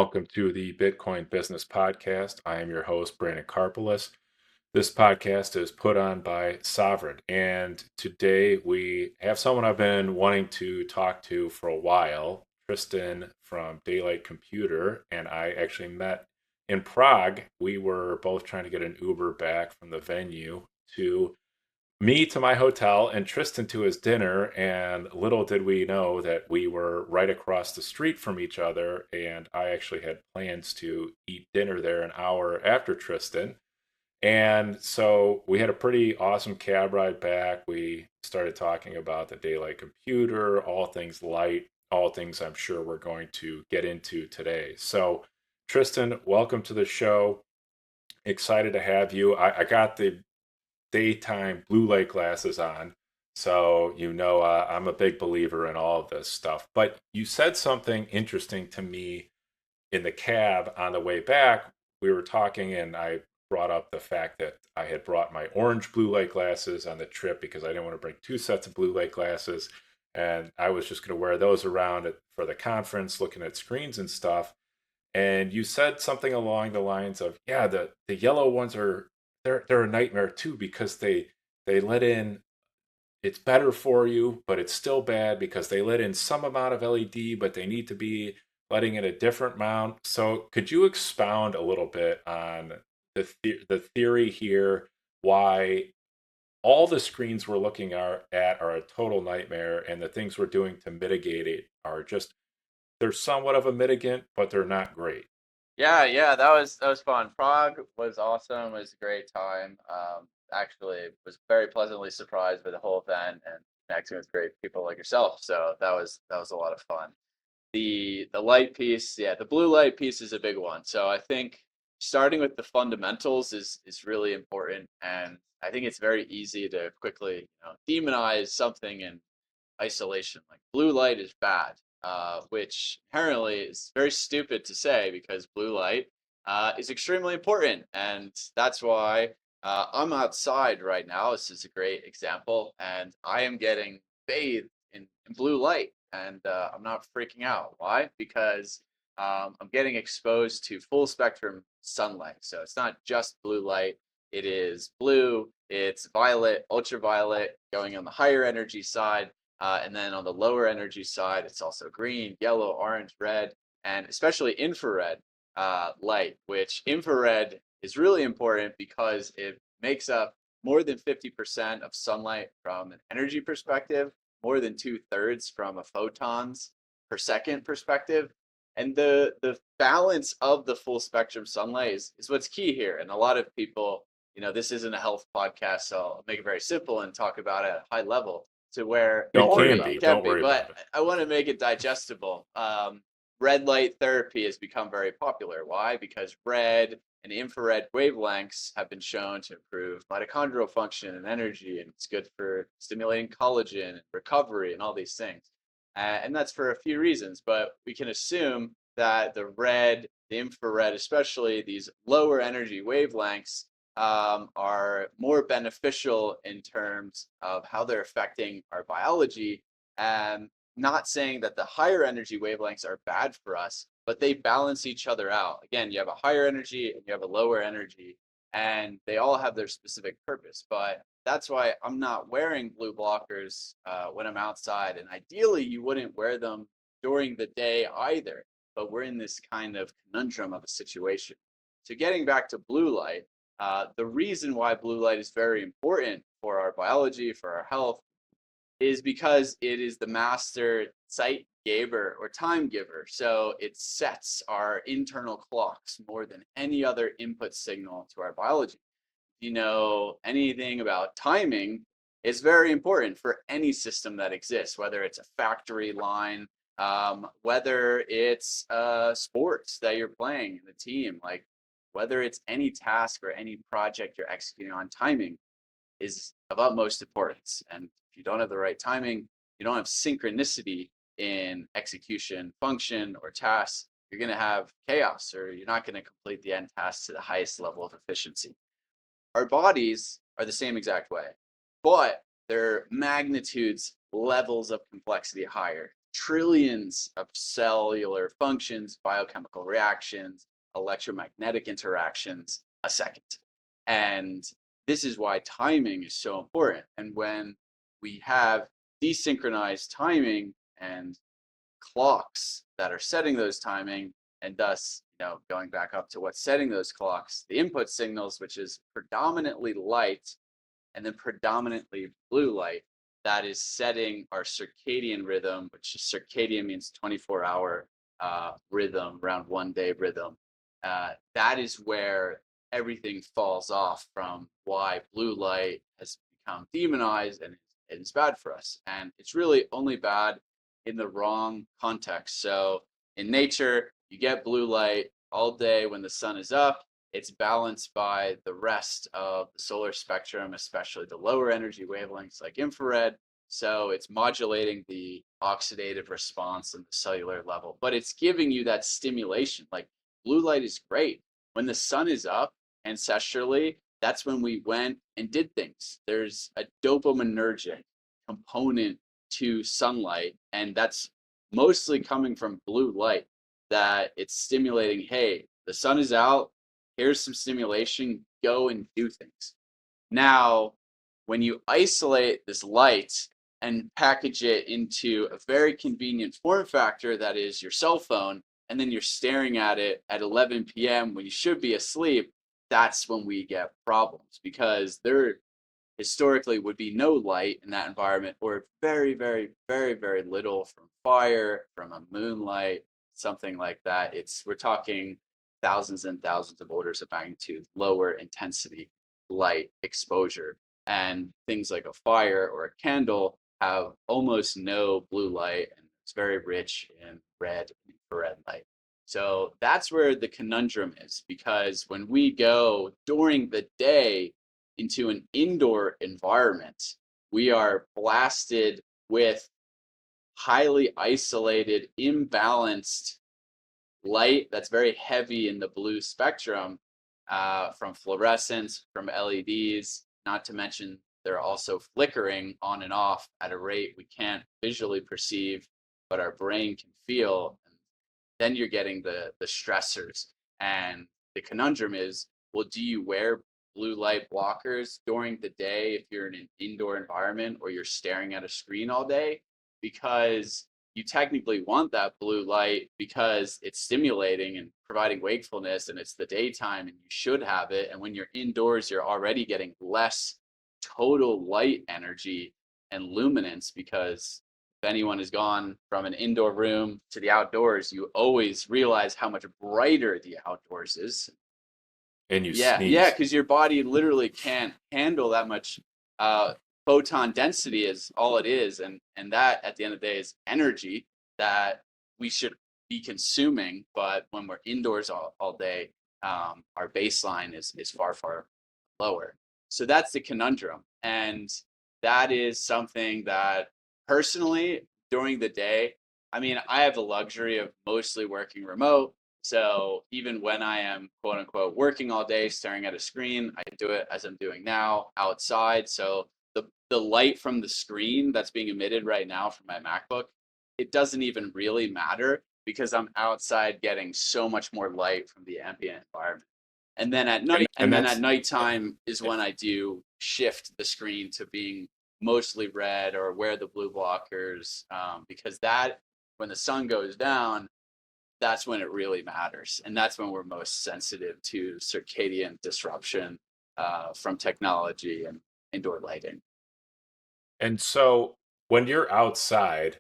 welcome to the Bitcoin Business Podcast. I am your host, Brandon Karpeles. This podcast is put on by Sovereign, and today we have someone I've been wanting to talk to for a while, Tristan from Daylight Computer, and I actually met in Prague. We were both trying to get an Uber back from the venue to me to my hotel and Tristan to his dinner. And little did we know that we were right across the street from each other. And I actually had plans to eat dinner there an hour after Tristan. And so we had a pretty awesome cab ride back. We started talking about the Daylight Computer, all things light, all things I'm sure we're going to get into today. So, Tristan, welcome to the show. Excited to have you. I got the daytime blue light glasses on. So, I'm a big believer in all of this stuff. But you said something interesting to me in the cab on the way back. We were talking, and I brought up the fact that I had brought my orange blue light glasses on the trip because I didn't want to bring two sets of blue light glasses. And I was just going to wear those around for the conference, looking at screens and stuff. And you said something along the lines of, yeah, the yellow ones they're a nightmare too because they let in, it's better for you, but it's still bad because they let in some amount of LED, but they need to be letting in a different amount. So could you expound a little bit on the theory here, why all the screens we're looking at are a total nightmare, and the things we're doing to mitigate it are just, they're somewhat of a mitigant, but they're not great. Yeah, that was fun. Prague was awesome. It was a great time. Actually, was very pleasantly surprised by the whole event and connecting with great people like yourself. So that was a lot of fun. The light piece, yeah, the blue light piece is a big one. So I think starting with the fundamentals is really important, and I think it's very easy to quickly demonize something in isolation. Like blue light is bad, which inherently is very stupid to say because blue light is extremely important, and that's why I'm outside right now. This is a great example, and I am getting bathed in blue light, and I'm not freaking out. Why? Because I'm getting exposed to full spectrum sunlight. So it's not just blue light. It is blue, it's violet, ultraviolet, going on the higher energy side. And then on the lower energy side, it's also green, yellow, orange, red, and especially infrared light, which infrared is really important because it makes up more than 50% of sunlight from an energy perspective, more than two-thirds from a photons per second perspective. And the balance of the full spectrum sunlight is what's key here. And a lot of people, this isn't a health podcast, so I'll make it very simple and talk about it at a high level to where It don't worry can about be. it, can Don't be, worry about but it. I want to make it digestible. Red light therapy has become very popular. Why? Because red and infrared wavelengths have been shown to improve mitochondrial function and energy, and it's good for stimulating collagen and recovery and all these things. And that's for a few reasons, but we can assume that the red, the infrared, especially these lower energy wavelengths, are more beneficial in terms of how they're affecting our biology. And not saying that the higher energy wavelengths are bad for us, but they balance each other out. Again, you have a higher energy and you have a lower energy, and they all have their specific purpose. But that's why I'm not wearing blue blockers when I'm outside. And ideally, you wouldn't wear them during the day either. But we're in this kind of conundrum of a situation. So, getting back to blue light, the reason why blue light is very important for our biology, for our health, is because it is the master site giver or time giver. So it sets our internal clocks more than any other input signal to our biology. You know anything about timing is very important for any system that exists, whether it's a factory line, whether it's sports that you're playing in the team, like whether it's any task or any project you're executing on, timing is of utmost importance. And if you don't have the right timing, you don't have synchronicity in execution, function, or tasks, you're going to have chaos, or you're not going to complete the end task to the highest level of efficiency. Our bodies are the same exact way, but their magnitudes, levels of complexity higher. trillions of cellular functions, biochemical reactions, electromagnetic interactions a second. And this is why timing is so important. And when we have desynchronized timing and clocks that are setting those timing, and thus, going back up to what's setting those clocks, the input signals, which is predominantly light and then predominantly blue light, that is setting our circadian rhythm, which is circadian means 24-hour rhythm, around 1 day rhythm. That is where everything falls off from why blue light has become demonized and it's bad for us. And it's really only bad in the wrong context. So in nature, you get blue light all day when the sun is up. It's balanced by the rest of the solar spectrum, especially the lower energy wavelengths like infrared. So it's modulating the oxidative response in the cellular level, but it's giving you that stimulation. Like blue light is great. When the sun is up ancestrally, that's when we went and did things. There's a dopaminergic component to sunlight, and that's mostly coming from blue light, that it's stimulating, hey, the sun is out, here's some stimulation, go and do things. Now, when you isolate this light and package it into a very convenient form factor that is your cell phone, and then you're staring at it at 11 p.m. when you should be asleep, that's when we get problems, because there historically would be no light in that environment, or very, very, very, very little from fire, from a moonlight, something like that. We're talking thousands and thousands of orders of magnitude lower intensity light exposure. And things like a fire or a candle have almost no blue light, and it's very rich in red and infrared light. So that's where the conundrum is, because when we go during the day into an indoor environment, we are blasted with highly isolated, imbalanced light that's very heavy in the blue spectrum, from fluorescence, from LEDs, not to mention they're also flickering on and off at a rate we can't visually perceive, but our brain can feel. And then you're getting the stressors. And the conundrum is, well, do you wear blue light blockers during the day if you're in an indoor environment or you're staring at a screen all day? Because you technically want that blue light because it's stimulating and providing wakefulness, and it's the daytime and you should have it. And when you're indoors, you're already getting less total light energy and luminance, because if anyone has gone from an indoor room to the outdoors, you always realize how much brighter the outdoors is. And you Yeah, sneeze. because your body literally can't handle that much uh, photon density is all it is, and that at the end of the day is energy that we should be consuming. But when we're indoors all day, our baseline is far lower. So that's the conundrum, and that is something that personally during the day, I mean, I have the luxury of mostly working remote. So even when I am quote unquote working all day staring at a screen, I do it as I'm doing now outside. So the light from the screen that's being emitted right now from my MacBook, it doesn't even really matter, because I'm outside getting so much more light from the ambient environment. And then at night, And and then at that's nighttime is when I do shift the screen to being mostly red or wear the blue blockers, because that when the sun goes down, that's when it really matters. And that's when we're most sensitive to circadian disruption from technology and indoor lighting. and so when you're outside,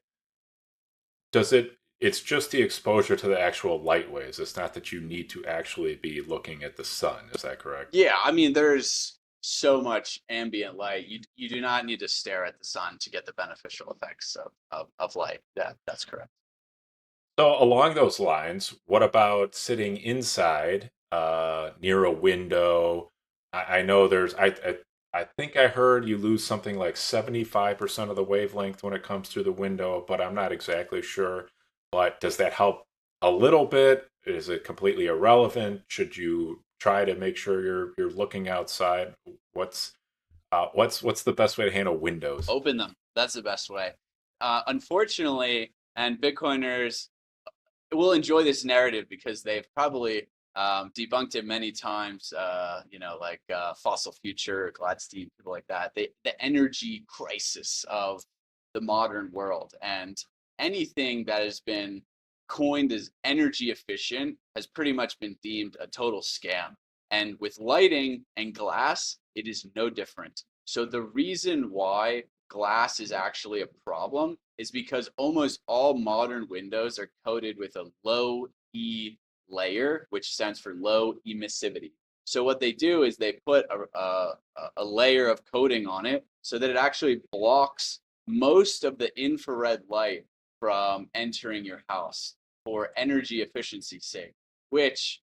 does it's just the exposure to the actual light waves. It's not that you need to actually be looking at the sun. Is that correct? Yeah, I mean, there's so much ambient light. You do not need to stare at the sun to get the beneficial effects of light. Yeah, that's correct. So along those lines, what about sitting inside near a window? I know I think I heard you lose something like 75% of the wavelength when it comes through the window, but I'm not exactly sure. But does that help a little bit? Is it completely irrelevant? Should you try to make sure you're looking outside? What's the best way to handle windows? Open them. That's the best way. Unfortunately, And Bitcoiners will enjoy this narrative because they've probably debunked it many times. Like Fossil Future, Gladstein, people like that. The energy crisis of the modern world, and anything that has been coined as energy efficient has pretty much been deemed a total scam. And with lighting and glass, it is no different. So the reason why glass is actually a problem is because almost all modern windows are coated with a low E layer, which stands for low emissivity. So what they do is they put a layer of coating on it so that it actually blocks most of the infrared light from entering your house for energy efficiency's sake, which,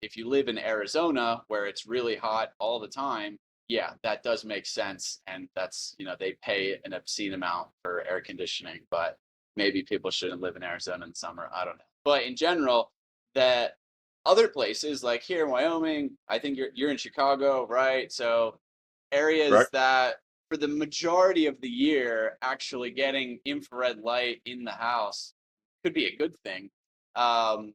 if you live in Arizona where it's really hot all the time, yeah, that does make sense. And that's, they pay an obscene amount for air conditioning, but maybe people shouldn't live in Arizona in summer. I don't know. But in general, that other places like here in Wyoming, I think you're in Chicago, right? So areas Correct. that for the majority of the year actually getting infrared light in the house could be a good thing. Um,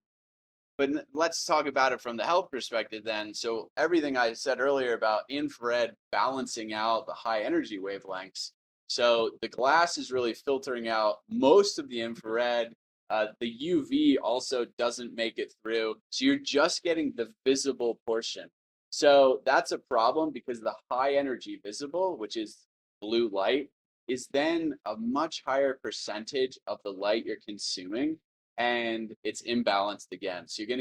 but let's talk about it from the health perspective then. So everything I said earlier about infrared balancing out the high energy wavelengths. So the glass is really filtering out most of the infrared. The UV also doesn't make it through. So you're just getting the visible portion. So that's a problem because the high energy visible, which is blue light, is then a much higher percentage of the light you're consuming, and it's imbalanced again. So you're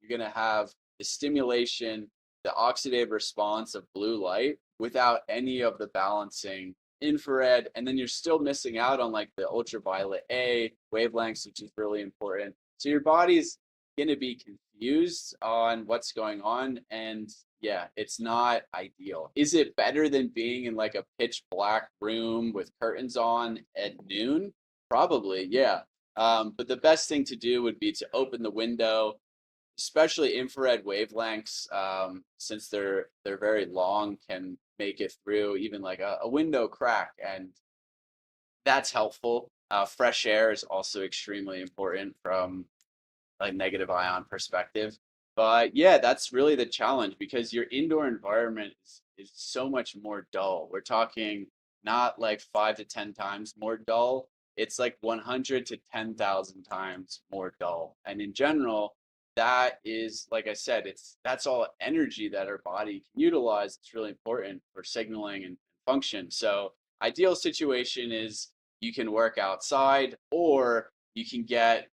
gonna have the stimulation, the oxidative response of blue light without any of the balancing infrared, and then you're still missing out on like the ultraviolet A wavelengths, which is really important. So your body's gonna be confused on what's going on, and yeah, it's not ideal. Is it better than being in like a pitch black room with curtains on at noon? Probably, yeah. But the best thing to do would be to open the window, especially infrared wavelengths, since they're very long, can make it through even like a window crack, and that's helpful. Fresh air is also extremely important from like negative ion perspective. But yeah, that's really the challenge because your indoor environment is so much more dull. We're talking not like 5 to 10 times more dull. It's like 100 to 10,000 times more dull. And in general, that is, like I said, that's all energy that our body can utilize. It's really important for signaling and function. So ideal situation is you can work outside or you can get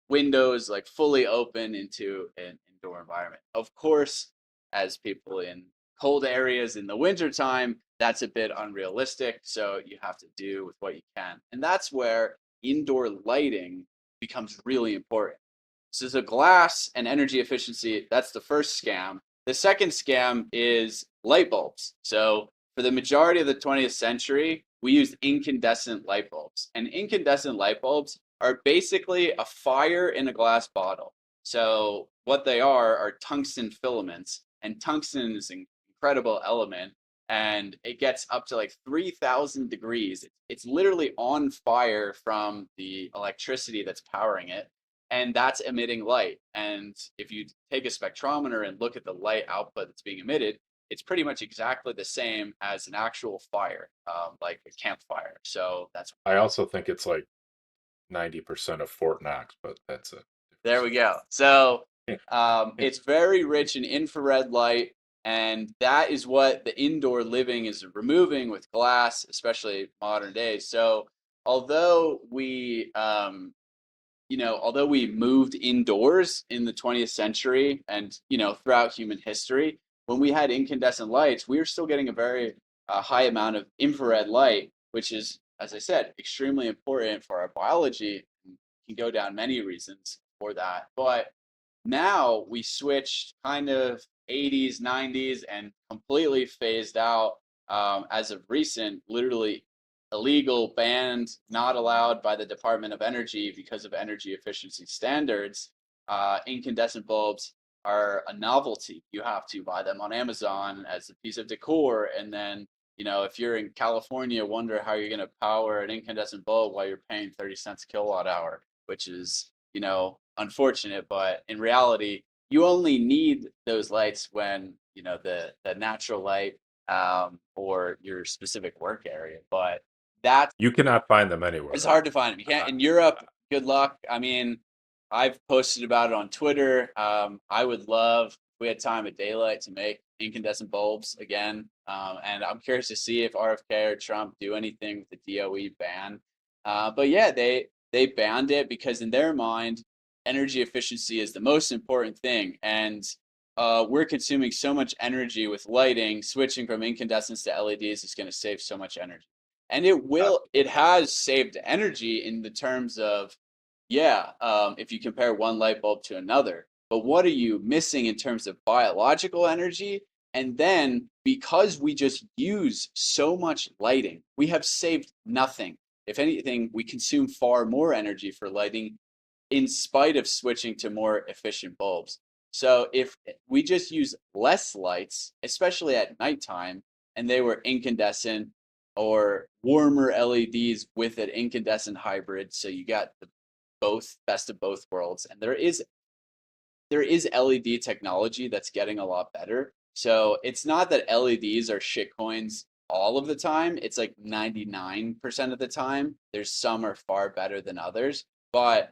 windows like fully open into an indoor environment. Of course, as people in cold areas in the wintertime, that's a bit unrealistic. So you have to do with what you can. And that's where indoor lighting becomes really important. So the glass and energy efficiency, that's the first scam. The second scam is light bulbs. So for the majority of the 20th century, we used incandescent light bulbs. And incandescent light bulbs are basically a fire in a glass bottle. So what they are tungsten filaments, and tungsten is an incredible element, and it gets up to like 3,000 degrees. It's literally on fire from the electricity that's powering it, and that's emitting light. And if you take a spectrometer and look at the light output that's being emitted, it's pretty much exactly the same as an actual fire, like a campfire. So that's I also think it's like 90% of Fort Knox, but that's a different there we story. go. So Yeah. Yeah. it's very rich in infrared light, and that is what the indoor living is removing with glass, especially modern days. So although we although we moved indoors in the 20th century and, throughout human history, when we had incandescent lights, we were still getting a very high amount of infrared light, which is, as I said, extremely important for our biology. And can go down many reasons for that. But now we switched kind of 80s, 90s, and completely phased out, as of recent, literally illegal, banned, not allowed by the Department of Energy because of energy efficiency standards. Incandescent bulbs are a novelty. You have to buy them on Amazon as a piece of decor, and then if you're in California, wonder how you're going to power an incandescent bulb while you're paying 30 cents a kilowatt hour, which is, unfortunate. But in reality, you only need those lights when, the natural light or your specific work area. But that's You cannot find them anywhere it's though. hard to find them. You can't Uh, in Europe. Good luck. I mean, I've posted about it on Twitter. I would love if we had time of daylight to make incandescent bulbs again. And I'm curious to see if RFK or Trump do anything with the DOE ban. But yeah, they banned it because in their mind, energy efficiency is the most important thing. And we're consuming so much energy with lighting. Switching from incandescents to LEDs is going to save so much energy. And it has saved energy in the terms of, yeah, if you compare one light bulb to another. But what are you missing in terms of biological energy? And then because we just use so much lighting, we have saved nothing. If anything, we consume far more energy for lighting in spite of switching to more efficient bulbs. So if we just use less lights, especially at nighttime, and they were incandescent or warmer LEDs with an incandescent hybrid, so you got the both best of both worlds. And there is LED technology that's getting a lot better. So it's not that LEDs are shitcoins all of the time. It's like 99% of the time. There's some are far better than others, but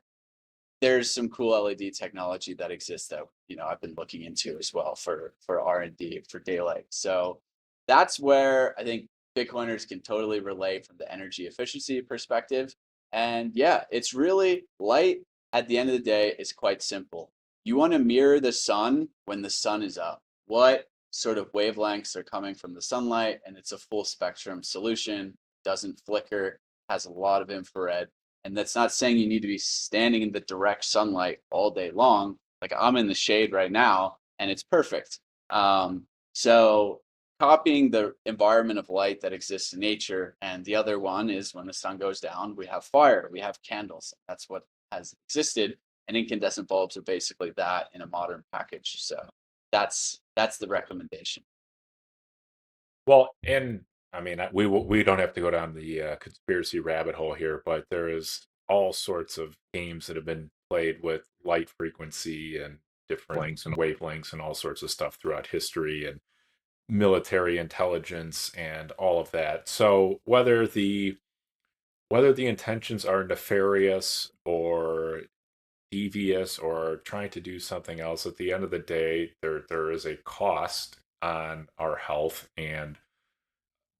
there's some cool LED technology that exists that I've been looking into as well for R&D for daylight. So that's where I think Bitcoiners can totally relate from the energy efficiency perspective. And yeah, it's really light at the end of the day is quite simple. You want to mirror the sun when the sun is up. What sort of wavelengths are coming from the sunlight? And it's a full spectrum solution, doesn't flicker, has a lot of infrared. And that's not saying you need to be standing in the direct sunlight all day long. Like I'm in the shade right now and it's perfect. So copying the environment of light that exists in nature. And the other one is when the sun goes down, we have fire, we have candles. That's what has existed. And incandescent bulbs are basically that in a modern package. So that's the recommendation. well, and I mean, we don't have to go down the conspiracy rabbit hole here, but there is all sorts of games that have been played with light frequency and different wavelengths and all sorts of stuff throughout history and military intelligence and all of that. So whether the intentions are nefarious or devious or trying to do something else, at the end of the day, there is a cost on our health, and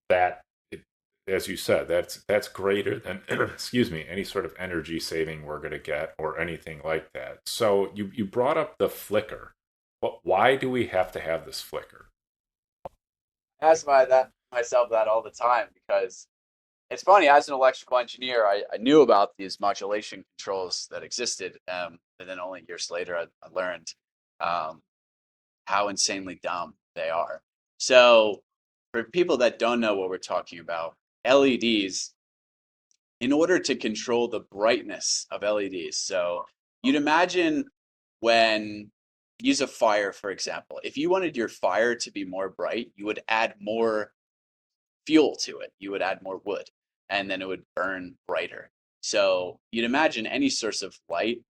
that, it, as you said, that's greater than excuse me, any sort of energy saving we're going to get or anything like that. So you brought up the flicker. But why do we have to have this flicker? I ask myself that all the time because it's funny, as an electrical engineer, I knew about these modulation controls that existed, and then only years later I learned um, how insanely dumb they are. So, for people that don't know what we're talking about, LEDs, in order to control the brightness of LEDs, so you'd imagine when use a fire, for example, if you wanted your fire to be more bright, you would add more fuel to it. You would add more wood and then it would burn brighter. So you'd imagine any source of light,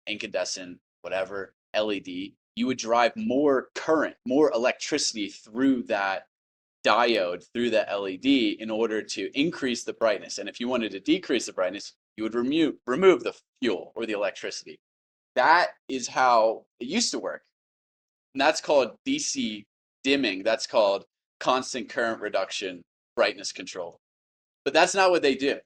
incandescent, whatever, LED, you would drive more current, more electricity through that diode, through the LED in order to increase the brightness. And if you wanted to decrease the brightness, you would remove the fuel or the electricity. That is how it used to work. And that's called DC dimming. That's called constant current reduction, brightness control. But that's not what they do,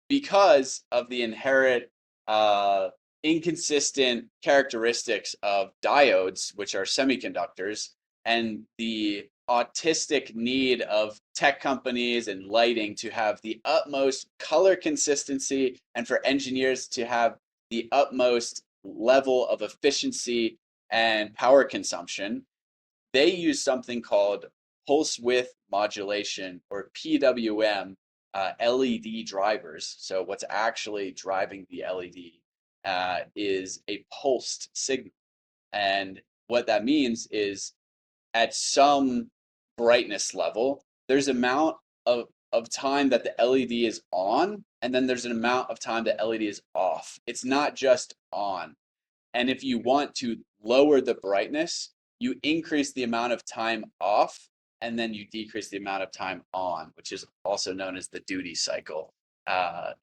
because of the inherent uh, inconsistent characteristics of diodes, which are semiconductors, and the autistic need of tech companies and lighting to have the utmost color consistency and for engineers to have the utmost level of efficiency and power consumption. They use something called pulse width modulation, or PWM, LED drivers. So what's actually driving the LED is a pulsed signal. And what that means is at some brightness level, there's amount of time that the LED is on, and then there's an amount of time the LED is off. It's not just on. And if you want to lower the brightness, you increase the amount of time off, and then you decrease the amount of time on, which is also known as the duty cycle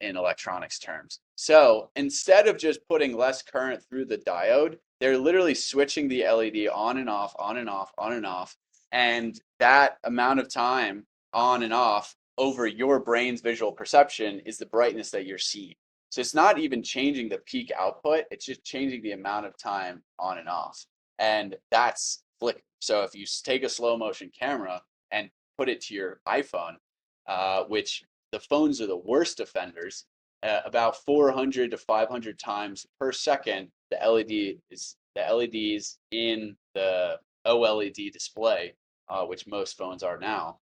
in electronics terms. So instead of just putting less current through the diode, they're literally switching the LED on and off, on and off, on and off. And that amount of time on and off over your brain's visual perception is the brightness that you're seeing. So it's not even changing the peak output, it's just changing the amount of time on and off. And that's flicker. So if you take a slow motion camera and put it to your iPhone, which the phones are the worst offenders, about 400 to 500 times per second, the LEDs in the OLED display, which most phones are now,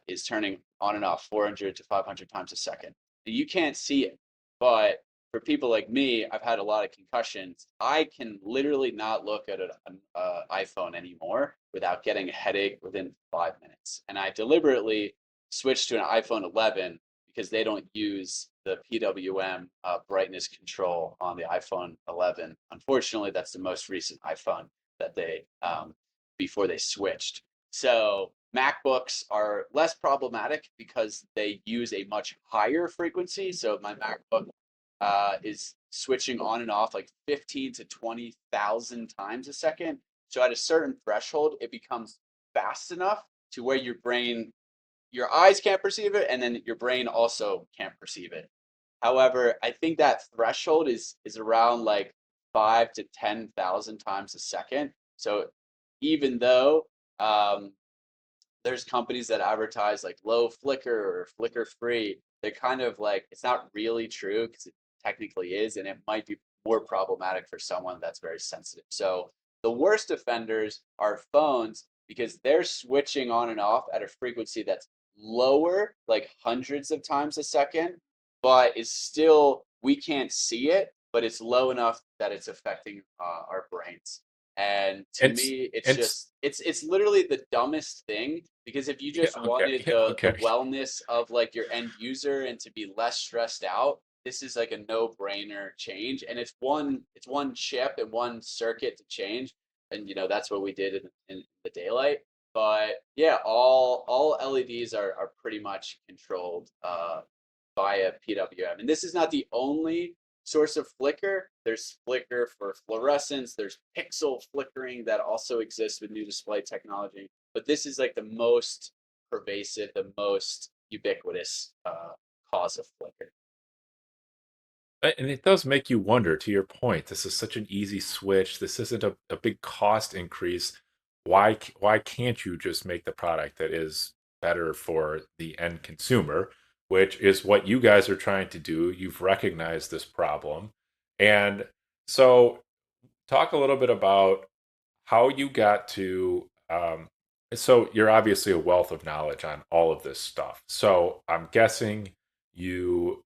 is turning on and off 400 to 500 times a second. You can't see it, but for people like me, I've had a lot of concussions. I can literally not look at an iPhone anymore without getting a headache within 5 minutes. And I deliberately switched to an iPhone 11 because they don't use the PWM brightness control on the iPhone 11. Unfortunately, that's the most recent iPhone that they before they switched. So MacBooks are less problematic because they use a much higher frequency. So my MacBook is switching on and off like 15 to 20,000 times a second. So at a certain threshold, it becomes fast enough to where your eyes can't perceive it, and then your brain also can't perceive it. However, I think that threshold is around like 5 to 10,000 times a second. So even though there's companies that advertise like low flicker or flicker free, they're kind of like it's not really true because it technically is, and it might be more problematic for someone that's very sensitive. So the worst offenders are phones because they're switching on and off at a frequency that's lower, like hundreds of times a second, but is still we can't see it, but it's low enough that it's affecting our brains. And to It's me, it's it's just it's literally the dumbest thing because if you yeah, just okay, wanted yeah, the okay. wellness of like your end user and to be less stressed out, this is like a no-brainer change. And it's one chip and one circuit to change. And that's what we did in the daylight. But yeah, all LEDs are pretty much controlled via PWM. And this is not the only source of flicker. There's flicker for fluorescence. There's pixel flickering that also exists with new display technology. But this is like the most pervasive, the most ubiquitous cause of flicker. And it does make you wonder, to your point, this is such an easy switch. This isn't a big cost increase. Why can't you just make the product that is better for the end consumer, which is what you guys are trying to do. You've recognized this problem. And so talk a little bit about how you got to so you're obviously a wealth of knowledge on all of this stuff. So I'm guessing you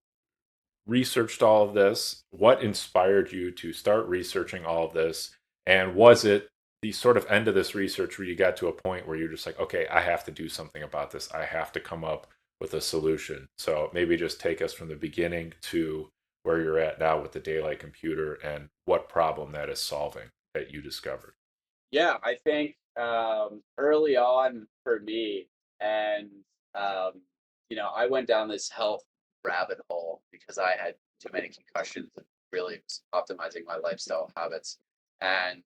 researched all of this? What inspired you to start researching all of this? And was it the sort of end of this research where you got to a point where you're just like, okay, I have to do something about this. I have to come up with a solution. So maybe just take us from the beginning to where you're at now with the daylight computer and what problem that is solving that you discovered. Yeah, I think early on for me, and um, I went down this health rabbit hole because I had too many concussions and really was optimizing my lifestyle habits. And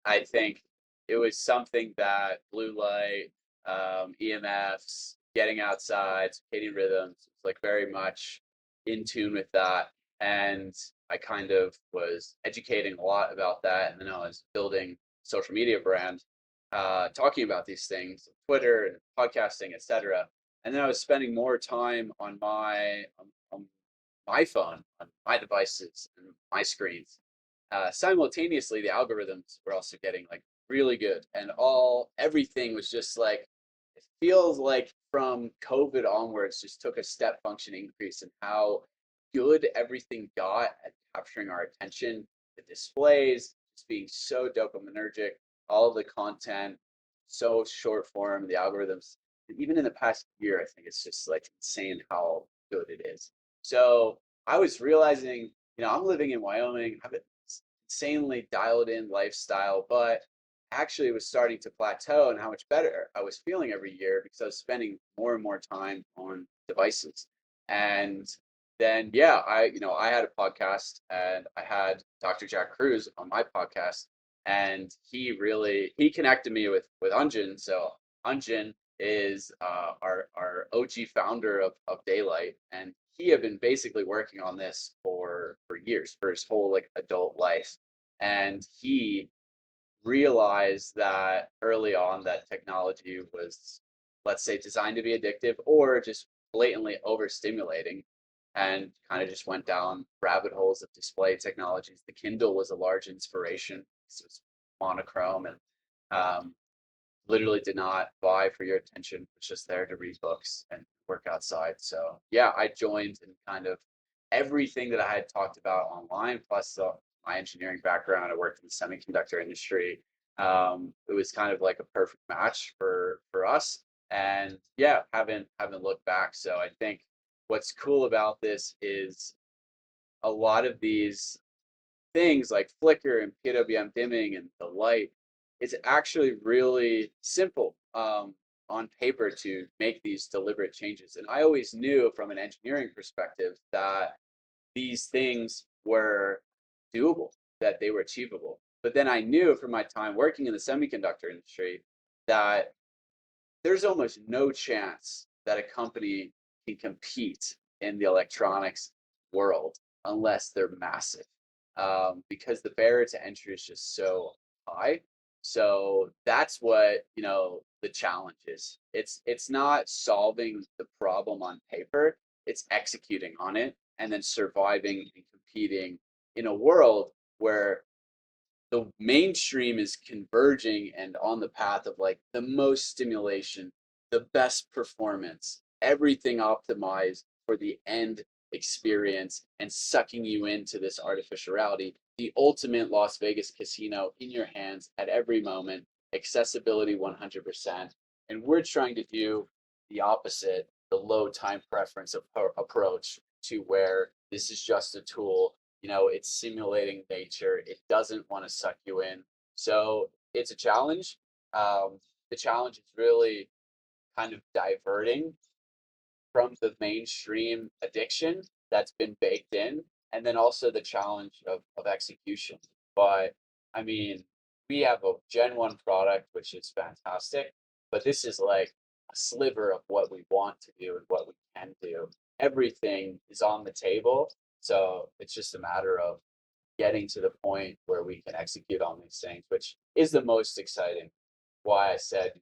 I think it was something that blue light, EMFs, getting outside, circadian rhythms, like very much in tune with that. And I kind of was educating a lot about that. And then I was building social media brand, talking about these things, Twitter and podcasting, etc. And then I was spending more time on my phone, on my devices, and my screens. Simultaneously, the algorithms were also getting like really good, and everything was just like it feels like from COVID onwards, just took a step function increase in how good everything got at capturing our attention. The displays just being so dopaminergic, all of the content so short form, the algorithms even in the past year, I think it's just like insane how good it is. So I was realizing, I'm living in Wyoming. I have an insanely dialed in lifestyle, but actually was starting to plateau and how much better I was feeling every year because I was spending more and more time on devices. And then yeah, I had a podcast and I had Dr. Jack Cruz on my podcast, and he connected me with Unjin. So Unjin is our OG founder of Daylight, and he had been basically working on this for years, for his whole like adult life. And he realized that early on that technology was, let's say, designed to be addictive or just blatantly overstimulating, and kind of just went down rabbit holes of display technologies. The Kindle was a large inspiration. It was monochrome and literally did not vie for your attention. Was just there to read books and work outside. So yeah, I joined in kind of everything that I had talked about online, plus my engineering background. I worked in the semiconductor industry. It was kind of like a perfect match for us. And yeah, haven't looked back. So I think what's cool about this is a lot of these things like flicker and PWM dimming and the light, it's actually really simple on paper to make these deliberate changes. And I always knew from an engineering perspective that these things were doable, that they were achievable. But then I knew from my time working in the semiconductor industry that there's almost no chance that a company can compete in the electronics world unless they're massive, because the barrier to entry is just so high. So that's what the challenge is. It's not solving the problem on paper; it's executing on it and then surviving and competing in a world where the mainstream is converging and on the path of like the most stimulation, the best performance, everything optimized for the end experience and sucking you into this artificial reality, the ultimate Las Vegas casino in your hands at every moment, accessibility 100%. And we're trying to do the opposite, the low time preference approach, to where this is just a tool. It's simulating nature. It doesn't want to suck you in. So it's a challenge. The challenge is really kind of diverting from the mainstream addiction that's been baked in, and then also the challenge of execution. But I mean, we have a Gen 1 product, which is fantastic, but this is like a sliver of what we want to do and what we can do. Everything is on the table. So it's just a matter of getting to the point where we can execute on these things, which is the most exciting. Why I said,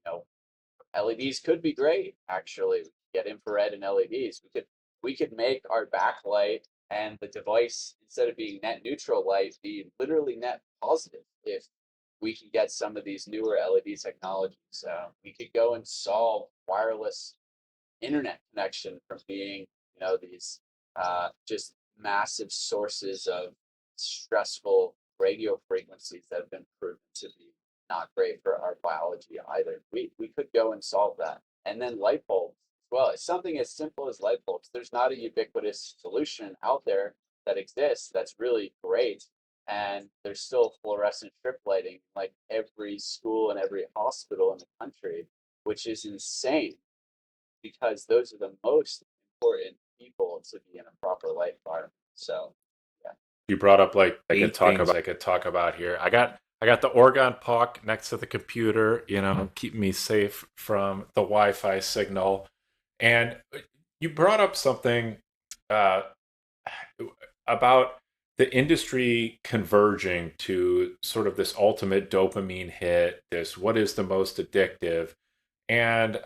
LEDs could be great. Actually, we could get infrared and LEDs. We could make our backlight and the device, instead of being net neutral light, be literally net positive if we can get some of these newer LED technologies. We could go and solve wireless internet connection from being, these just massive sources of stressful radio frequencies that have been proven to be not great for our biology either. We could go and solve that. And then light bulbs as well. It's something as simple as light bulbs. There's not a ubiquitous solution out there that exists that's really great. And there's still fluorescent strip lighting like every school and every hospital in the country, which is insane because those are the most important people to be in a proper light environment. So, yeah. You brought up like I could eight talk things about. I could talk about here. I got the Orgon puck next to the computer, keeping me safe from the Wi-Fi signal. And you brought up something uh, about the industry converging to sort of this ultimate dopamine hit, this what is the most addictive. And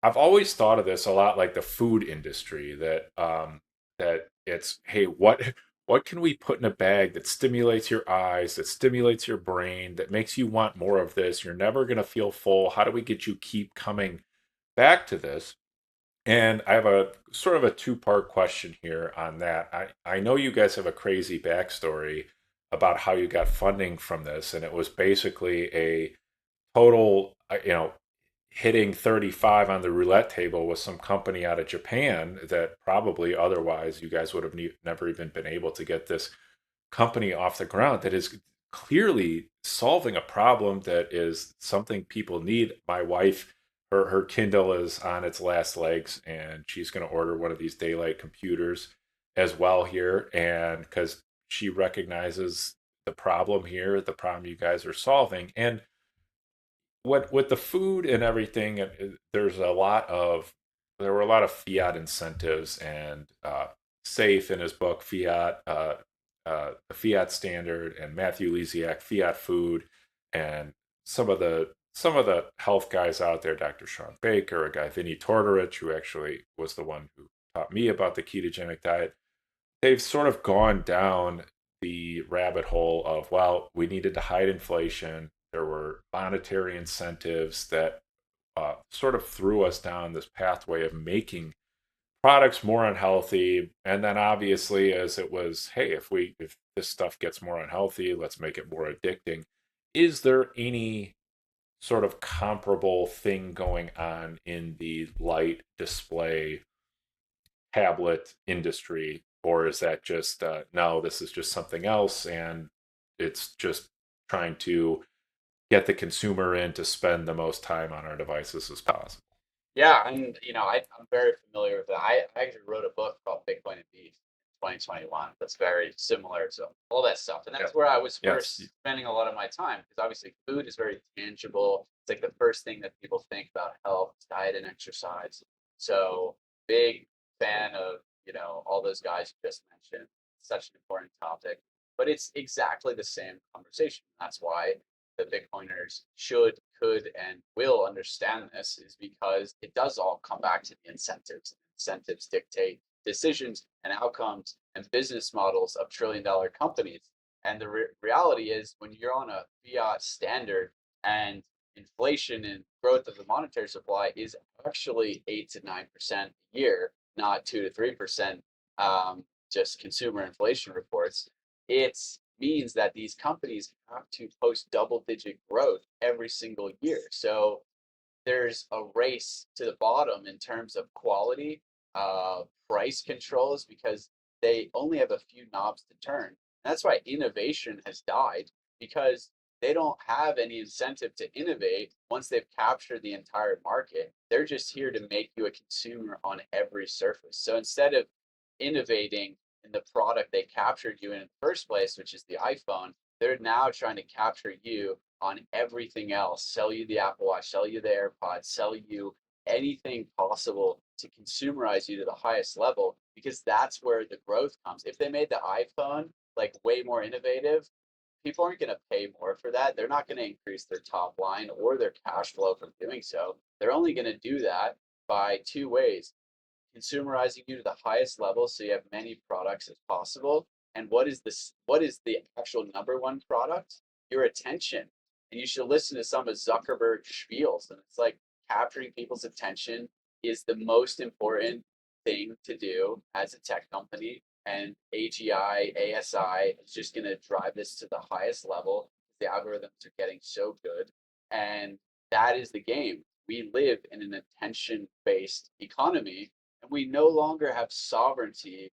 I've always thought of this a lot like the food industry, that it's, hey, what can we put in a bag that stimulates your eyes, that stimulates your brain, that makes you want more of this? You're never going to feel full. How do we get you keep coming back to this? And I have a sort of a two-part question here on that. I know you guys have a crazy backstory about how you got funding from this, and it was basically a total, hitting 35 on the roulette table with some company out of Japan that probably otherwise you guys would have never even been able to get this company off the ground that is clearly solving a problem that is something people need. My wife, her Kindle is on its last legs, and she's going to order one of these daylight computers as well here, and because she recognizes the problem here, the problem you guys are solving, and what with the food and everything, there's a lot of there were a lot of fiat incentives and Safe in his book Fiat, the Fiat Standard, and Matthew Lesiak Fiat Food, and some of the health guys out there, Dr. Sean Baker, a guy Vinny Tortorich, who actually was the one who taught me about the ketogenic diet. They've sort of gone down the rabbit hole of, well, we needed to hide inflation. There were monetary incentives that sort of threw us down this pathway of making products more unhealthy. And then obviously, as it was, hey, if this stuff gets more unhealthy, let's make it more addicting. Is there any sort of comparable thing going on in the light display tablet industry, or is that just no? This is just something else, and it's just trying to get the consumer in to spend the most time on our devices as possible. Yeah, and I'm very familiar with that. I actually wrote a book called Bitcoin and Beef in 2021 that's very similar to all that stuff. And Yeah. that's where I was Yes. first spending a lot of my time because obviously food is very tangible. It's like the first thing that people think about health, diet, and exercise. So big fan of, all those guys you just mentioned. Such an important topic. But it's exactly the same conversation. That's why the Bitcoiners should, could, and will understand this is because it does all come back to the incentives. Incentives dictate decisions and outcomes and business models of trillion-dollar companies. And the reality is, when you're on a fiat standard and inflation and growth of the monetary supply is actually 8 to 9% a year, not 2 to 3%, just consumer inflation reports, it's means that these companies have to post double digit growth every single year. So there's a race to the bottom in terms of quality, price controls, because they only have a few knobs to turn. And that's why innovation has died because they don't have any incentive to innovate once they've captured the entire market. They're just here to make you a consumer on every surface. So instead of innovating in the product they captured you in the first place, which is the iPhone, they're now trying to capture you on everything else, sell you the Apple Watch, sell you the AirPods, sell you anything possible to consumerize you to the highest level because that's where the growth comes. If they made the iPhone like way more innovative, people aren't going to pay more for that. They're not going to increase their top line or their cash flow from doing so. They're only going to do that by two ways: consumerizing you to the highest level so you have many products as possible. And what is the actual number one product? Your attention. And you should listen to some of Zuckerberg's spiels. And it's like capturing people's attention is the most important thing to do as a tech company. And AGI, ASI is just going to drive this to the highest level. The algorithms are getting so good. And that is the game. We live in an attention based economy, and we no longer have sovereignty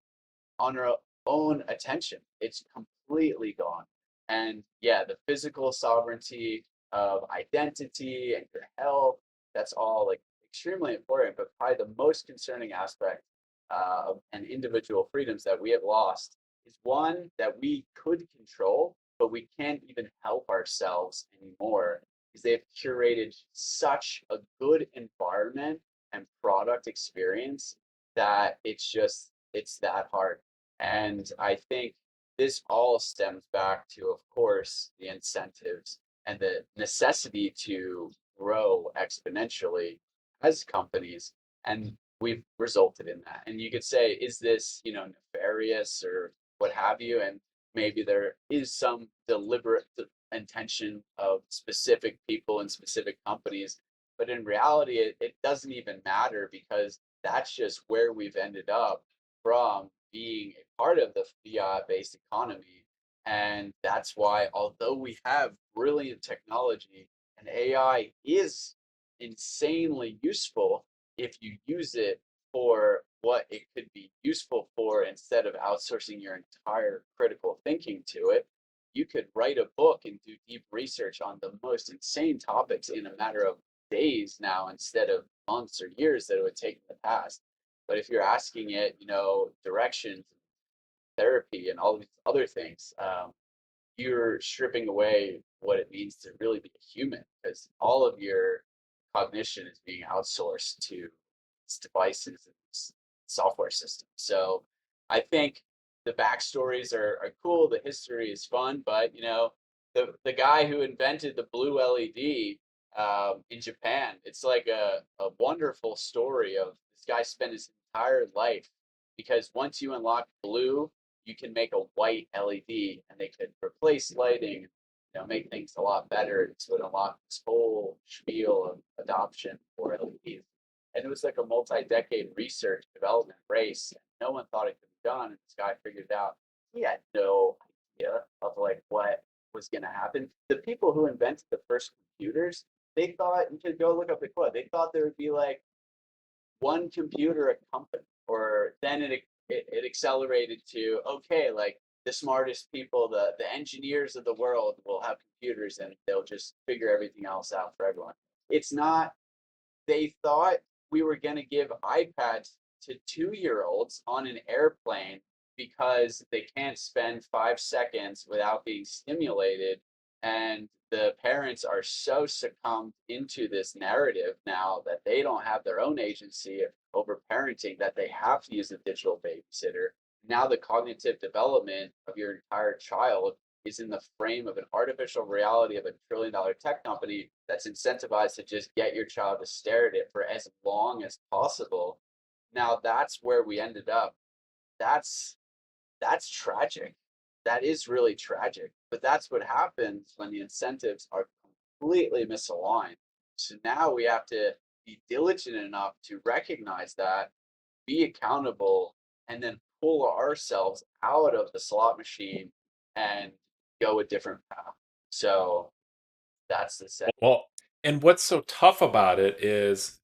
on our own attention. It's completely gone. And yeah, the physical sovereignty of identity and your health, that's all like extremely important. But probably the most concerning aspect and individual freedoms that we have lost is one that we could control, but we can't even help ourselves anymore because they've curated such a good environment and product experience that it's that hard. And I think this all stems back to, of course, the incentives and the necessity to grow exponentially as companies. And we've resulted in that. And you could say, is this, nefarious or what have you? And maybe there is some deliberate intention of specific people and specific companies. But in reality, it doesn't even matter because that's just where we've ended up from being a part of the fiat based economy. And that's why, although we have brilliant technology and AI is insanely useful if you use it for what it could be useful for instead of outsourcing your entire critical thinking to it. You could write a book and do deep research on the most insane topics in a matter of days now instead of months or years that it would take in the past. But if you're asking it, directions, therapy, and all these other things, you're stripping away what it means to really be a human because all of your cognition is being outsourced to these devices and these software systems. So I think the backstories are cool. The history is fun, but the guy who invented the blue LED in Japan, it's like a wonderful story of this guy spent his entire life because once you unlock blue, you can make a white LED and they could replace lighting, make things a lot better. So it unlocked this whole spiel of adoption for LEDs. And it was like a multi-decade research development race. And no one thought it could be done. And this guy figured it out. He had no idea of like what was going to happen. The people who invented the first computers, they thought, you could go look up the quote, they thought there would be like one computer a company, or then it accelerated to okay, like the smartest people, the engineers of the world will have computers and they'll just figure everything else out for everyone. It's not. They thought we were going to give iPads to 2-year-olds on an airplane because they can't spend 5 seconds without being stimulated. And the parents are so succumbed into this narrative now that they don't have their own agency over parenting that they have to use a digital babysitter. Now the cognitive development of your entire child is in the frame of an artificial reality of $1 trillion tech company that's incentivized to just get your child to stare at it for as long as possible. Now that's where we ended up. That's that's tragic. That is really tragic. But that's what happens when the incentives are completely misaligned. So now we have to be diligent enough to recognize that, be accountable, and then pull ourselves out of the slot machine and go a different path. So that's the set. Well, and what's so tough about it is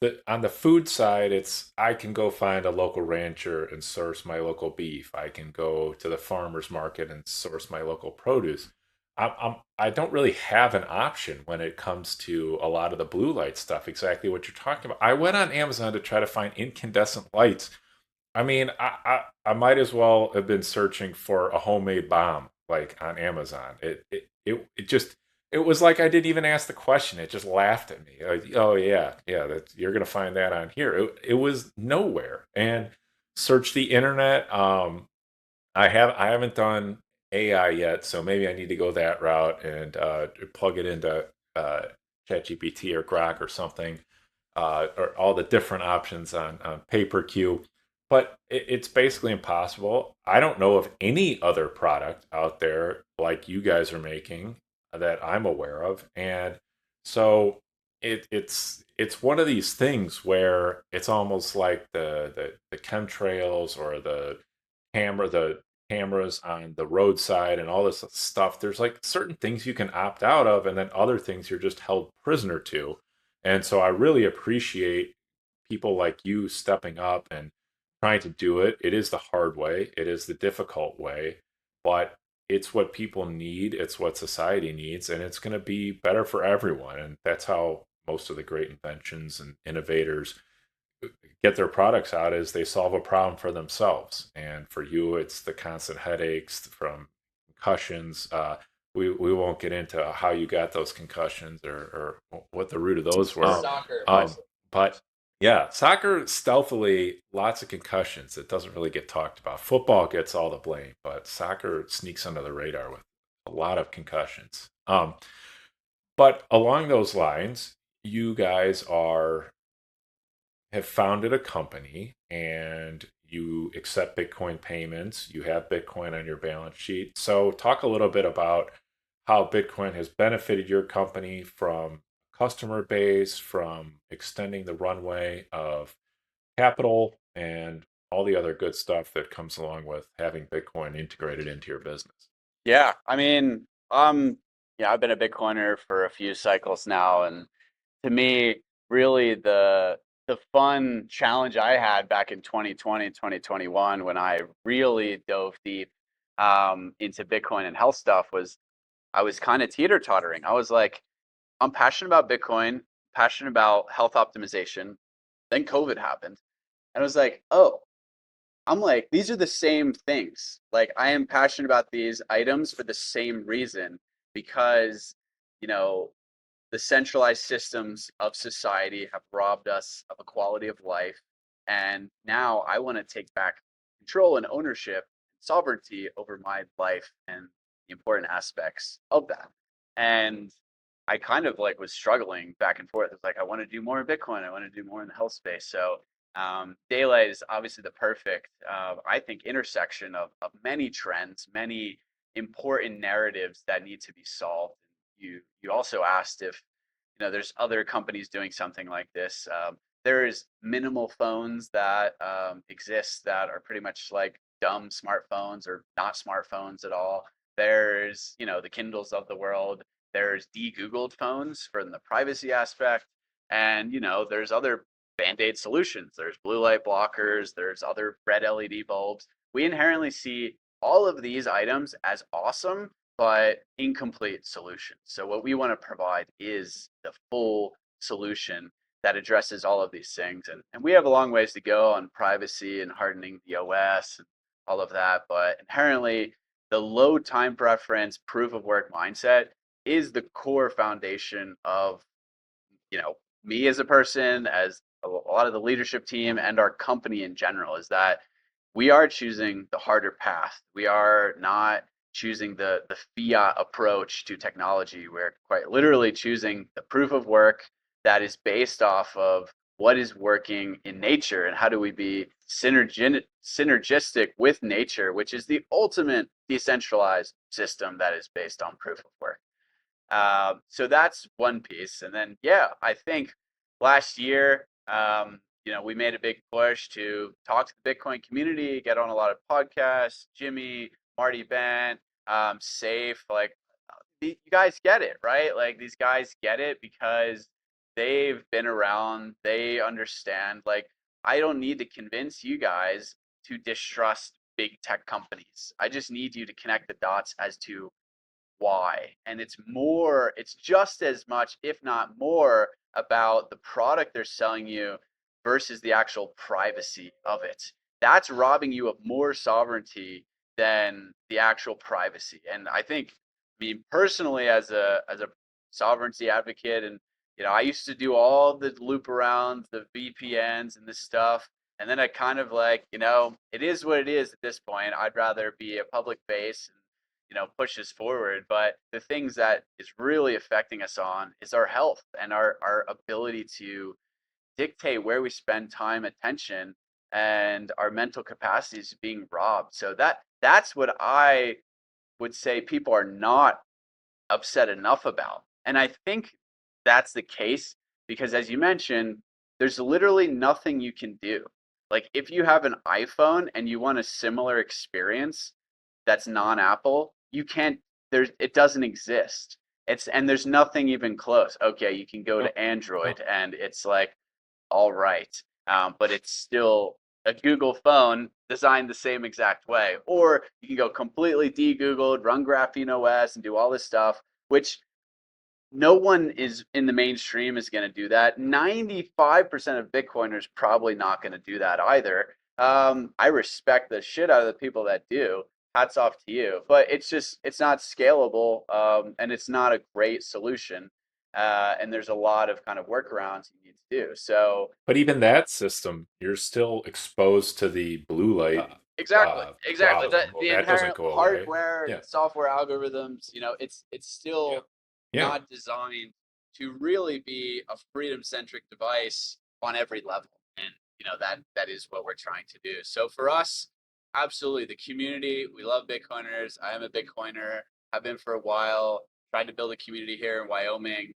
that on the food side, it's I can go find a local rancher and source my local beef. I can go to the farmer's market and source my local produce. I don't really have an option when it comes to a lot of the blue light stuff, exactly what you're talking about. I went on Amazon to try to find incandescent lights. I mean, I might as well have been searching for a homemade bomb like on Amazon. It just it was like I didn't even ask the question. It just laughed at me. Like, oh yeah, yeah, you're gonna find that on here. It was nowhere. And search the internet. I haven't done AI yet, so maybe I need to go that route and plug it into ChatGPT or Grok or something, or all the different options on pay-per-queue. But it's basically impossible. I don't know of any other product out there like you guys are making that I'm aware of, and so it's one of these things where it's almost like the chemtrails or the cameras on the roadside and all this stuff. There's like certain things you can opt out of, and then other things you're just held prisoner to. And so I really appreciate people like you stepping up and trying to do it. It is the hard way, it is the difficult way, but it's what people need, it's what society needs, and it's going to be better for everyone. And that's how most of the great inventions and innovators get their products out is they solve a problem for themselves. And for you, it's the constant headaches from concussions. We won't get into how you got those concussions or what the root of those were. Soccer Um, mostly. but yeah, soccer stealthily, lots of concussions. It doesn't really get talked about. Football gets all the blame, but soccer sneaks under the radar with a lot of concussions. But along those lines, you guys have founded a company and you accept Bitcoin payments. You have Bitcoin on your balance sheet. So, talk a little bit about how Bitcoin has benefited your company from customer base, from extending the runway of capital, and all the other good stuff that comes along with having Bitcoin integrated into your business. Yeah, I mean, yeah, I've been a Bitcoiner for a few cycles now, and to me, really the fun challenge I had back in 2020, 2021, when I really dove deep into Bitcoin and health stuff was I was kind of teeter-tottering. I was like, I'm passionate about Bitcoin, passionate about health optimization. Then COVID happened. And I was like, oh, I'm like, these are the same things. Like, I am passionate about these items for the same reason because, you know, the centralized systems of society have robbed us of a quality of life. And now I want to take back control and ownership, sovereignty over my life and the important aspects of that. And I kind of like was struggling back and forth. It's like, I want to do more in Bitcoin. I want to do more in the health space. So daylight is obviously the perfect, I think, intersection of many trends, many important narratives that need to be solved. You also asked if there's other companies doing something like this. There is minimal phones that exist that are pretty much like dumb smartphones or not smartphones at all. There's the Kindles of the world. There's de-Googled phones for the privacy aspect, and there's other band-aid solutions. There's blue light blockers. There's other red LED bulbs. We inherently see all of these items as awesome but incomplete solutions. So what we want to provide is the full solution that addresses all of these things. And we have a long ways to go on privacy and hardening the OS and all of that. But inherently, the low time preference proof of work mindset is the core foundation of me as a person, as a lot of the leadership team, and our company in general, is that we are choosing the harder path. We are not choosing the fiat approach to technology. We're quite literally choosing the proof of work that is based off of what is working in nature and how do we be synergistic with nature, which is the ultimate decentralized system that is based on proof of work. So that's one piece. And then, yeah, I think last year, we made a big push to talk to the Bitcoin community, get on a lot of podcasts. Jimmy, Marty Bent, Safe, like you guys get it, right? Like these guys get it because they've been around, they understand. Like, I don't need to convince you guys to distrust big tech companies. I just need you to connect the dots as to why. And it's just as much, if not more, about the product they're selling you versus the actual privacy of it. That's robbing you of more sovereignty than the actual privacy. And I think, personally, as a sovereignty advocate, and I used to do all the loop around the VPNs and this stuff. And then I kind of like, it is what it is at this point. I'd rather be a public face and push us forward. But the things that is really affecting us on is our health and our ability to dictate where we spend time, attention, and our mental capacities being robbed. So that's what I would say people are not upset enough about. And I think that's the case because, as you mentioned, there's literally nothing you can do. Like, if you have an iPhone and you want a similar experience that's non-Apple, you can't, it doesn't exist. And there's nothing even close. Okay, you can go Oh, to Android oh. and it's like, all right. But it's still a Google phone designed the same exact way. Or you can go completely de-Googled, run Graphene OS, and do all this stuff, which no one is in the mainstream is going to do that. 95% of Bitcoiners probably not going to do that either. I respect the shit out of the people that do. Hats off to you. But it's not scalable, and it's not a great solution. And there's a lot of kind of workarounds you need to do. So But even that system, you're still exposed to the blue light exactly. The problem. Well, the that doesn't inherent go away. hardware, Yeah, software algorithms, it's yeah, still yeah. not designed to really be a freedom centric device on every level. And that is what we're trying to do. So for us, absolutely the community, we love Bitcoiners. I am a Bitcoiner. I've been for a while, tried to build a community here in Wyoming.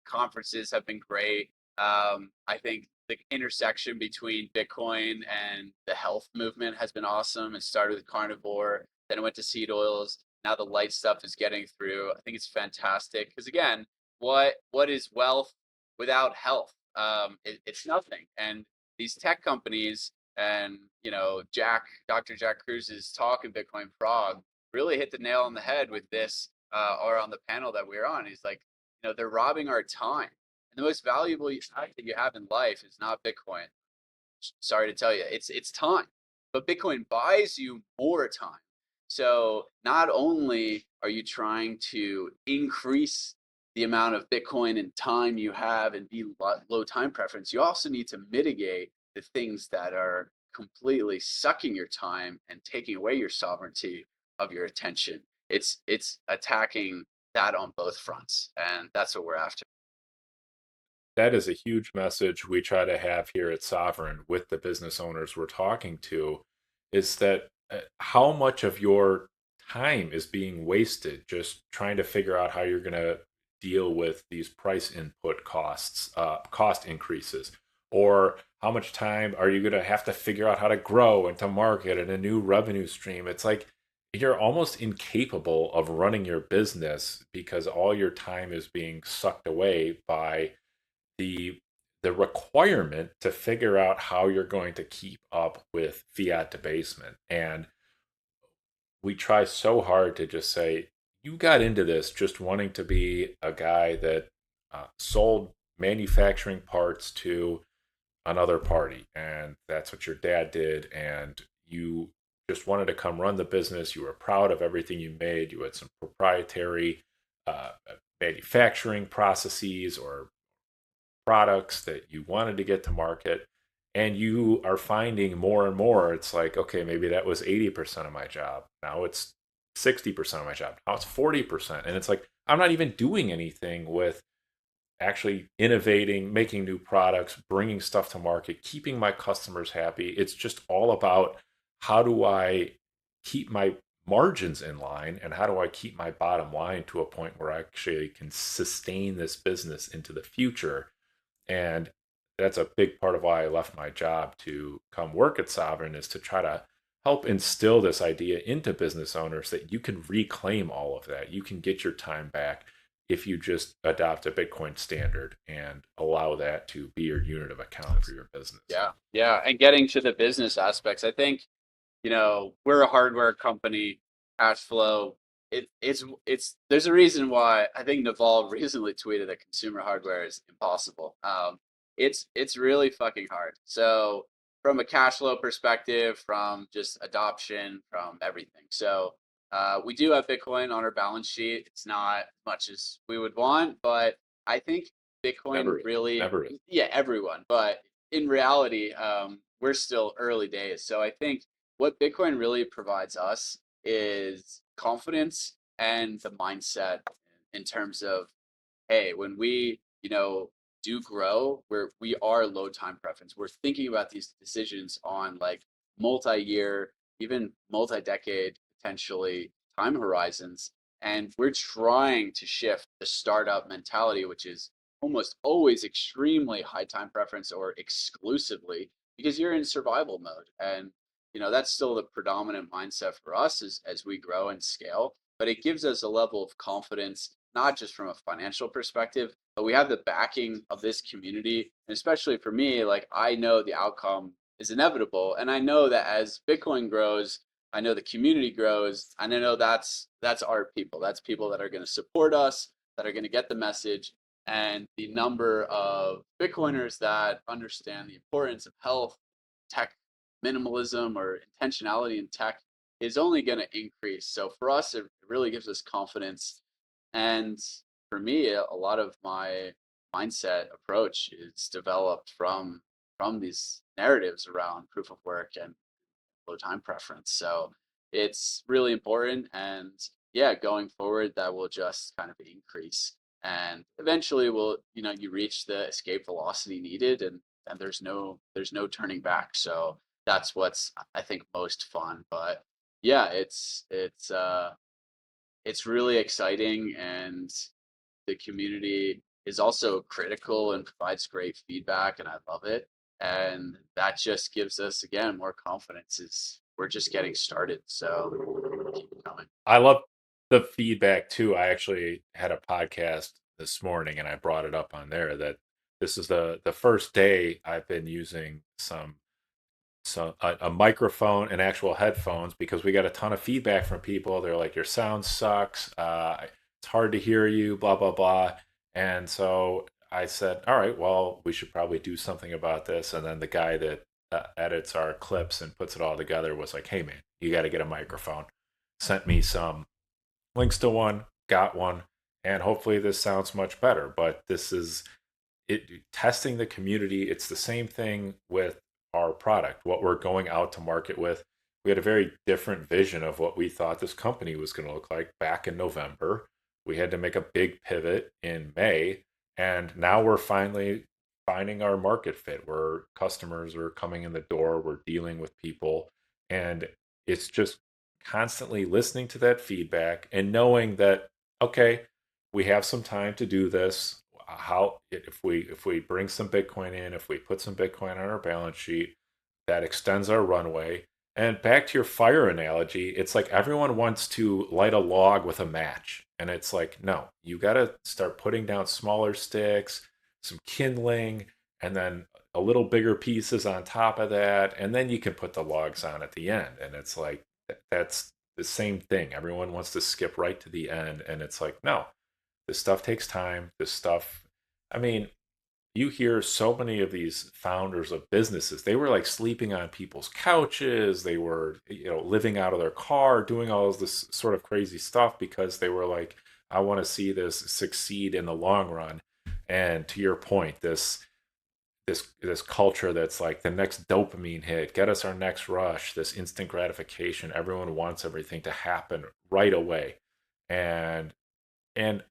Conferences have been great. I think the intersection between Bitcoin and the health movement has been awesome. It started with carnivore, then it went to seed oils. Now the light stuff is getting through. I think it's fantastic because, again, what is wealth? without health, it's nothing. And these tech companies and Dr. Jack Cruz's talk in Bitcoin Frog really hit the nail on the head with this, or on the panel that we were on. He's like, they're robbing our time. And the most valuable asset you have in life is not Bitcoin. Sorry to tell you, it's time. But Bitcoin buys you more time. So not only are you trying to increase the amount of Bitcoin and time you have and be low time preference, you also need to mitigate the things that are completely sucking your time and taking away your sovereignty of your attention. It's attacking that on both fronts, and that's what we're after. That is a huge message we try to have here at Sovereign with the business owners we're talking to, is that how much of your time is being wasted just trying to figure out how you're going to deal with these price input costs, cost increases, or how much time are you going to have to figure out how to grow and to market and a new revenue stream. It's like you're almost incapable of running your business because all your time is being sucked away by the the requirement to figure out how you're going to keep up with fiat debasement. And we try so hard to just say, you got into this just wanting to be a guy that sold manufacturing parts to another party. And that's what your dad did. And you just wanted to come run the business. You were proud of everything you made. You had some proprietary manufacturing processes or products that you wanted to get to market, and you are finding more and more it's like, okay, maybe that was 80% of my job, now it's 60% of my job, now it's 40%, and it's like I'm not even doing anything with actually innovating, making new products, bringing stuff to market, keeping my customers happy. It's just all about how do I keep my margins in line and how do I keep my bottom line to a point where I actually can sustain this business into the future. And that's a big part of why I left my job to come work at Sovereign, is to try to help instill this idea into business owners that you can reclaim all of that. You can get your time back if you just adopt a Bitcoin standard and allow that to be your unit of account for your business. Yeah, yeah. And getting to the business aspects, I think, we're a hardware company, cash flow. It's there's a reason why I think Naval recently tweeted that consumer hardware is impossible. It's really fucking hard. So from a cash flow perspective, from just adoption, from everything. So we do have Bitcoin on our balance sheet. It's not much as we would want, but I think Bitcoin Never is. really, Never is. yeah, everyone. But in reality, we're still early days. So I think what Bitcoin really provides us is confidence and the mindset in terms of, hey, when we, do grow, we are low time preference. We're thinking about these decisions on like multi-year, even multi-decade, potentially time horizons. And we're trying to shift the startup mentality, which is almost always extremely high time preference or exclusively because you're in survival mode. And that's still the predominant mindset for us as we grow and scale, but it gives us a level of confidence, not just from a financial perspective, but we have the backing of this community. And especially for me, like I know the outcome is inevitable. And I know that as Bitcoin grows, I know the community grows, and I know that's our people. That's people that are going to support us, that are going to get the message. And the number of Bitcoiners that understand the importance of health, tech minimalism, or intentionality in tech is only going to increase. So for us, it really gives us confidence. And for me, a lot of my mindset approach is developed from these narratives around proof of work and low time preference. So it's really important. And yeah, going forward, that will just kind of increase. And eventually you reach the escape velocity needed, and there's no turning back. So that's what's I think most fun. But yeah, it's really exciting, and the community is also critical and provides great feedback, and I love it. And that just gives us again more confidence. Is we're just getting started, so keep it coming. I love the feedback too. I actually had a podcast this morning and I brought it up on there that this is the first day I've been using a microphone and actual headphones because we got a ton of feedback from people. They're like, your sound sucks. It's hard to hear you, blah, blah, blah. And so I said, all right, well, we should probably do something about this. And then the guy that edits our clips and puts it all together was like, hey, man, you got to get a microphone. Sent me some links to one, got one, and hopefully this sounds much better. But this is it testing the community. It's the same thing with our product, what we're going out to market with. We had a very different vision of what we thought this company was going to look like back in November. We had to make a big pivot in May, and now we're finally finding our market fit where customers are coming in the door, we're dealing with people, and it's just constantly listening to that feedback and knowing that, okay, we have some time to do this. How if we bring some Bitcoin in, if we put some Bitcoin on our balance sheet, that extends our runway. And back to your fire analogy, it's like everyone wants to light a log with a match. And it's like, no, you got to start putting down smaller sticks, some kindling, and then a little bigger pieces on top of that. And then you can put the logs on at the end. And it's like, that's the same thing. Everyone wants to skip right to the end. And it's like, no, this stuff takes time. This stuff, I mean, you hear so many of these founders of businesses, they were like sleeping on people's couches. They were, living out of their car, doing all of this sort of crazy stuff because they were like, I want to see this succeed in the long run. And to your point, this culture that's like the next dopamine hit, get us our next rush, this instant gratification. Everyone wants everything to happen right away. And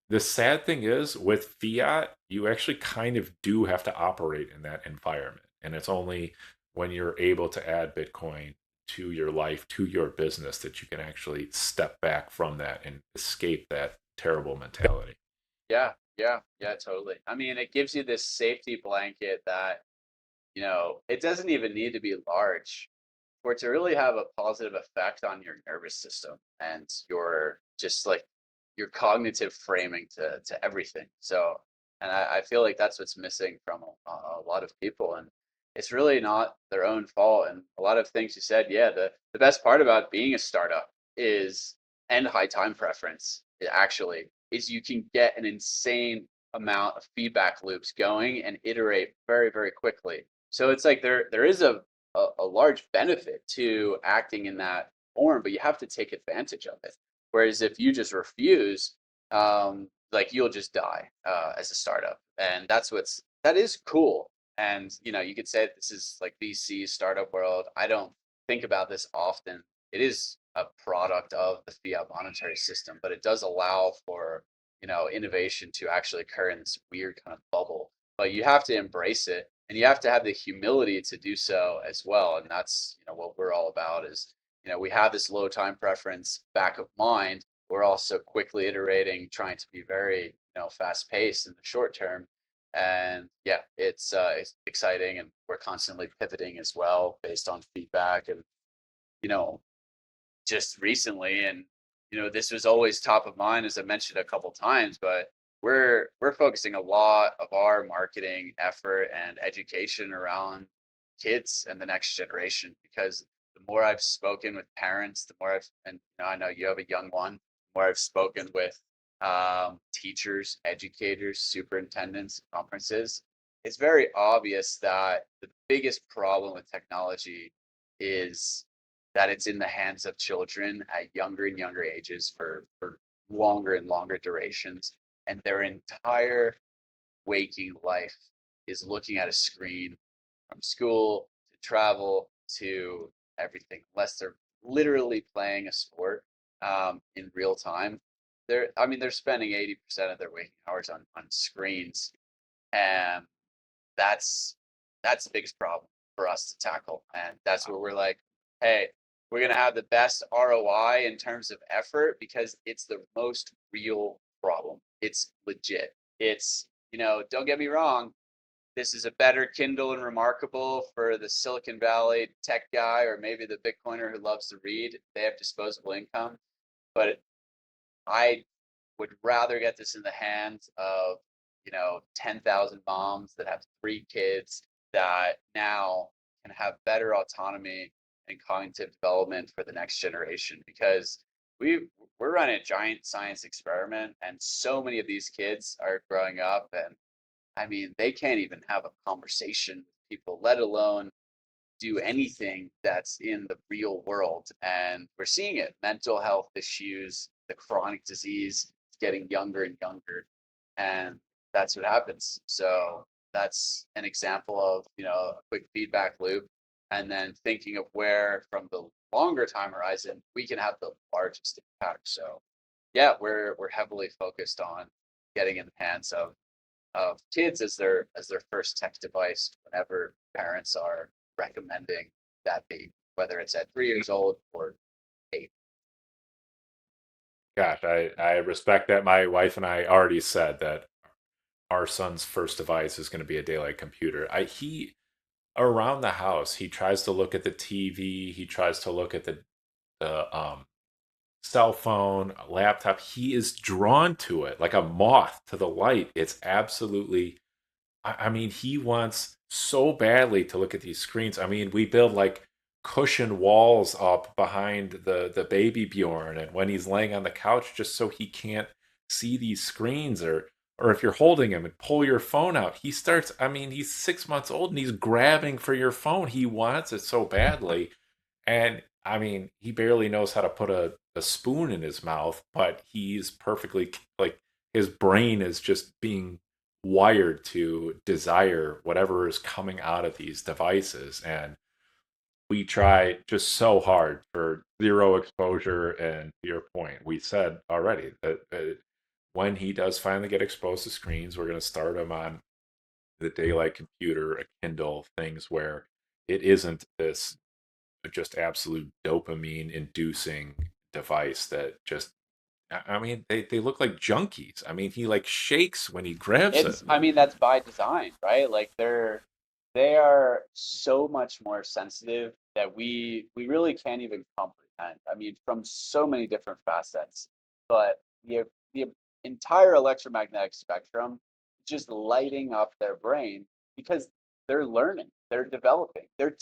the sad thing is, with fiat, you actually kind of do have to operate in that environment. And it's only when you're able to add Bitcoin to your life, to your business, that you can actually step back from that and escape that terrible mentality. Yeah, yeah, totally. I mean, it gives you this safety blanket that, it doesn't even need to be large for it to really have a positive effect on your nervous system and your just like your cognitive framing to everything. So, and I feel like that's what's missing from a lot of people, and it's really not their own fault. And a lot of things you said, yeah, the best part about being a startup is and high time preference actually is you can get an insane amount of feedback loops going and iterate very, very quickly. So it's like there is a large benefit to acting in that form, but you have to take advantage of it. Whereas if you just refuse, like you'll just die as a startup, and that is cool. And you could say this is like VC startup world. I don't think about this often. It is a product of the fiat monetary system, but it does allow for innovation to actually occur in this weird kind of bubble. But you have to embrace it, and you have to have the humility to do so as well. And that's what we're all about is we have this low time preference back of mind. We're also quickly iterating, trying to be very fast paced in the short term. And yeah, it's exciting, and we're constantly pivoting as well based on feedback and you know just recently. And this was always top of mind, as I mentioned a couple times, but we're focusing a lot of our marketing effort and education around kids and the next generation, because the more I've spoken with parents, the more and I know you have a young one, the more I've spoken with teachers, educators, superintendents, conferences, it's very obvious that the biggest problem with technology is that it's in the hands of children at younger and younger ages for longer and longer durations. And their entire waking life is looking at a screen, from school to travel to everything, unless they're literally playing a sport in real time. They're spending 80% of their waking hours on screens, and that's that's the biggest problem for us to tackle. And that's where we're like, hey, we're gonna have the best ROI in terms of effort because it's the most real problem. It's legit. It's don't get me wrong, this is a better Kindle and Remarkable for the Silicon Valley tech guy or maybe the Bitcoiner who loves to read. They have disposable income, but I would rather get this in the hands of 10,000 moms that have 3 kids that now can have better autonomy and cognitive development for the next generation because we're running a giant science experiment and so many of these kids are growing up and I mean they can't even have a conversation with people, let alone do anything that's in the real world. And we're seeing it, mental health issues, the chronic disease is getting younger and younger. And that's what happens. So that's an example of, a quick feedback loop. And then thinking of where from the longer time horizon, we can have the largest impact. So yeah, we're heavily focused on getting in the hands of kids as their first tech device whenever parents are recommending that be, whether it's at 3 years old or 8. Gosh, I respect that. My wife and I already said that our son's first device is going to be a daylight computer. He around the house, he tries to look at the TV, he tries to look at the cell phone, laptop. He is drawn to it like a moth to the light. It's absolutely I mean, he wants so badly to look at these screens. I mean, we build like cushion walls up behind the baby Bjorn, and when he's laying on the couch, just so he can't see these screens, or if you're holding him and pull your phone out, he starts. I mean, he's 6 months old and he's grabbing for your phone. He wants it so badly, and I mean, he barely knows how to put a spoon in his mouth, but he's perfectly like his brain is just being wired to desire whatever is coming out of these devices. And we try just so hard for zero exposure. And to your point, we said already that when he does finally get exposed to screens, we're going to start him on the daylight computer, a Kindle, things where it isn't this just absolute dopamine inducing device that just I mean they look like junkies. I mean he like shakes when he grabs it. I mean, that's by design, right? Like they are so much more sensitive that we really can't even comprehend. I mean, from so many different facets, but the entire electromagnetic spectrum just lighting up their brain because they're learning, they're developing, they're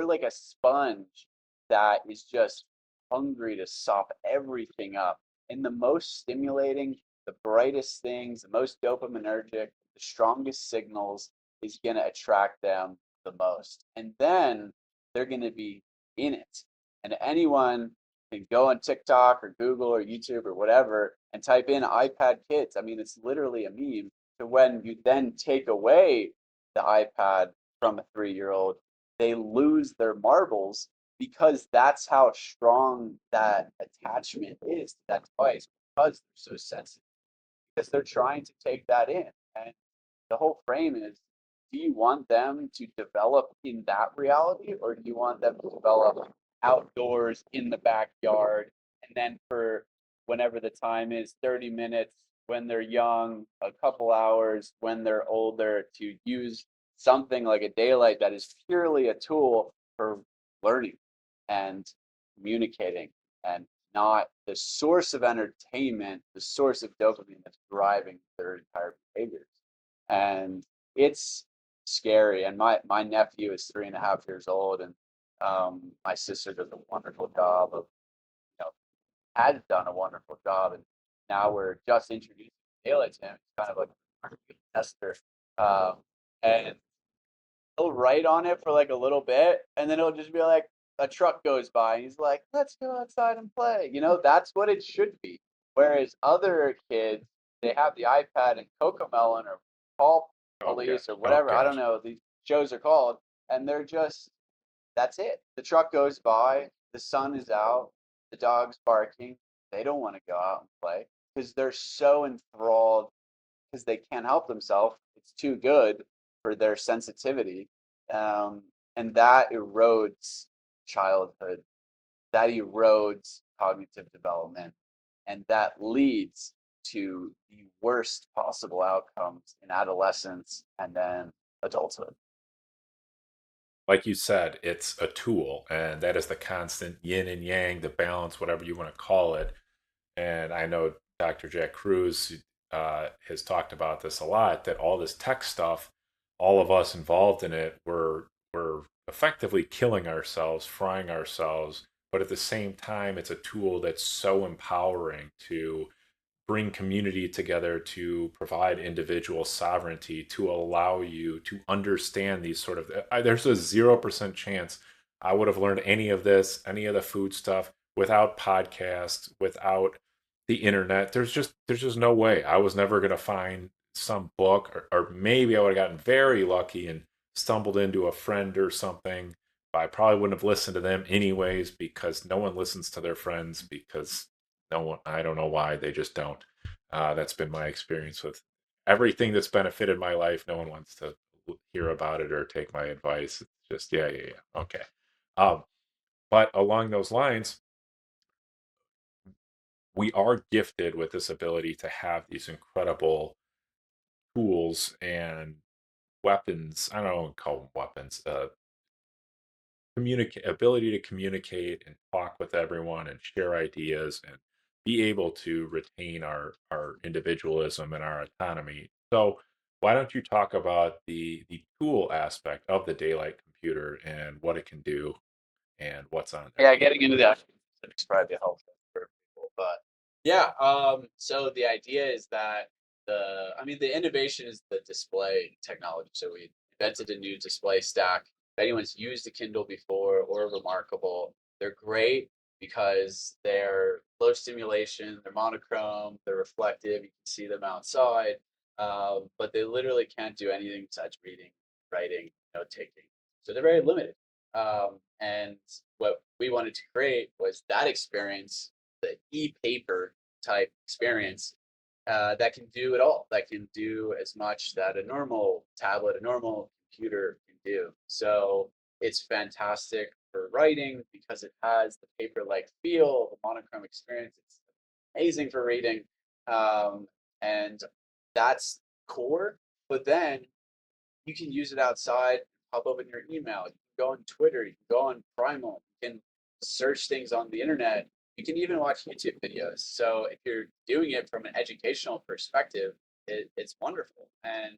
like a sponge that is just hungry to sop everything up in the most stimulating, the brightest things, the most dopaminergic, the strongest signals is going to attract them the most. And then they're going to be in it. And anyone can go on TikTok or Google or YouTube or whatever and type in iPad kids. I mean, it's literally a meme. So when you then take away the iPad from a 3-year-old, they lose their marbles because that's how strong that attachment is to that device because they're so sensitive because they're trying to take that in. And the whole frame is do you want them to develop in that reality or do you want them to develop outdoors in the backyard and then for whenever the time is 30 minutes when they're young, a couple hours when they're older to use something like a daylight that is purely a tool for learning and communicating and not the source of entertainment, the source of dopamine that's driving their entire behaviors. And it's scary. And my nephew is 3.5 years old, and my sister does a wonderful job of, you know, has done a wonderful job, and now we're just introducing daylight to him. It's kind of like a tester, um, and he'll write on it for like a little bit, and then it'll just be like a truck goes by, and he's like, "Let's go outside and play." That's what it should be. Whereas other kids, they have the iPad and Cocomelon or Paul Oh god. Police or Oh whatever. I don't gosh. know these shows are called, and they're just that's it. The truck goes by, the sun is out, the dog's barking. They don't want to go out and play because they're so enthralled because they can't help themselves. It's too good for their sensitivity. Um, and that erodes childhood, that erodes cognitive development, and that leads to the worst possible outcomes in adolescence and then adulthood. Like you said, it's a tool, and that is the constant yin and yang, the balance, whatever you want to call it. And I know Dr. Jack Cruz. has talked about this a lot, that all this tech stuff, all of us involved in it, we're effectively killing ourselves, frying ourselves. But at the same time, it's a tool that's so empowering to bring community together, to provide individual sovereignty, to allow you to understand these sort of. There's a 0% chance I would have learned any of this, any of the food stuff, without podcasts, without the internet. There's just no way. I was never going to find some book, or maybe I would have gotten very lucky and stumbled into a friend or something. But I probably wouldn't have listened to them anyways, because no one listens to their friends, because no one, I don't know why, they just don't. That's been my experience with everything that's benefited my life. No one wants to hear about it or take my advice. It's just, yeah, yeah, yeah. Okay. Um, but along those lines, we are gifted with this ability to have these incredible tools and weapons. I don't know, call them weapons. Communicate, ability to communicate and talk with everyone and share ideas and be able to retain our individualism and our autonomy. So why don't you talk about the tool aspect of the daylight computer and what it can do and what's on there? Yeah, getting into that is probably helpful for people, but yeah. So the idea is that the innovation is the display technology. So we invented a new display stack. If anyone's used a Kindle before or Remarkable, they're great because they're low stimulation, they're monochrome, they're reflective. You can see them outside, but they literally can't do anything besides reading, writing, note taking. So they're very limited. And what we wanted to create was that experience, the e-paper type experience, that can do it all, that can do as much that a normal tablet, a normal computer can do. So it's fantastic for writing because it has the paper-like feel, the monochrome experience. It's amazing for reading, and that's core. But then you can use it outside, pop up in your email. You can go on Twitter. You can go on Primal. You can search things on the internet. You can even watch YouTube videos. So if you're doing it from an educational perspective, it's wonderful. And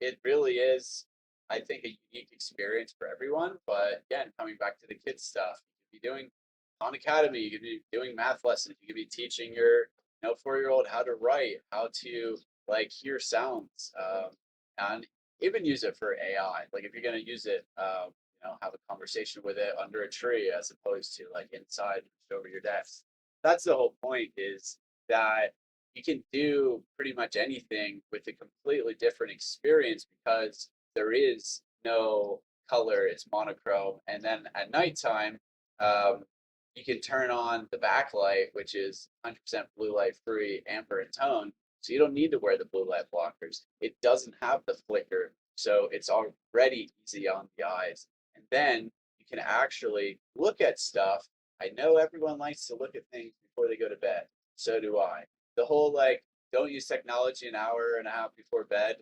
it really is, I think, a unique experience for everyone. But again, coming back to the kids stuff, you could be doing Khan Academy, you could be doing math lessons, you could be teaching your 4-year-old how to write, how to like hear sounds. And even use it for AI. Like if you're going to use it, have a conversation with it under a tree as opposed to like inside over your desk. That's the whole point, is that you can do pretty much anything with a completely different experience because there is no color, it's monochrome. And then at nighttime, um, you can turn on the backlight, which is 100% blue light free, amber in tone, so you don't need to wear the blue light blockers. It doesn't have the flicker, so it's already easy on the eyes. And then you can actually look at stuff. I know everyone likes to look at things before they go to bed. So do I. The whole like, don't use technology an hour and a half before bed.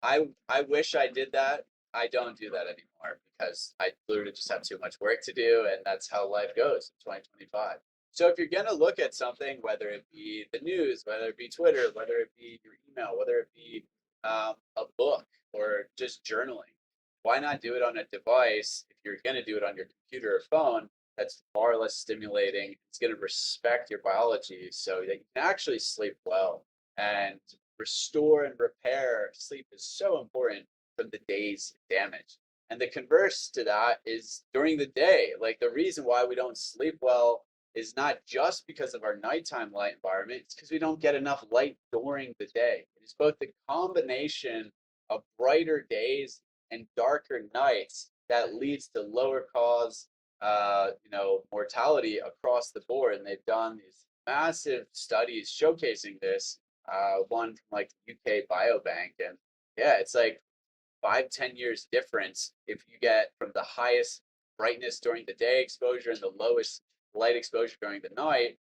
I wish I did that. I don't do that anymore because I literally just have too much work to do, and that's how life goes in 2025. So if you're gonna look at something, whether it be the news, whether it be Twitter, whether it be your email, whether it be a book or just journaling, why not do it on a device? If you're gonna do it on your computer or phone, that's far less stimulating. It's gonna respect your biology so that you can actually sleep well and restore and repair. Sleep is so important from the day's damage. And the converse to that is during the day. Like the reason why we don't sleep well is not just because of our nighttime light environment, it's because we don't get enough light during the day. It is both the combination of brighter days and darker nights that leads to lower cause mortality across the board. And they've done these massive studies showcasing this, one from like the UK Biobank. And yeah, it's like 5-10 years difference if you get from the highest brightness during the day exposure and the lowest light exposure during the night,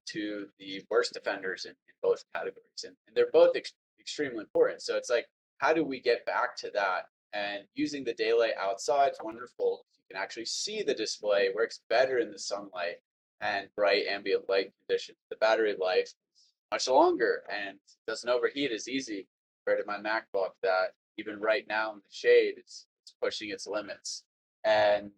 to the worst offenders in both categories. And they're both extremely important. So it's like, how do we get back to that? And using the daylight outside is wonderful. You can actually see the display, works better in the sunlight and bright ambient light conditions. The battery life much longer and doesn't overheat as easy compared to my MacBook that even right now in the shade it's pushing its limits. And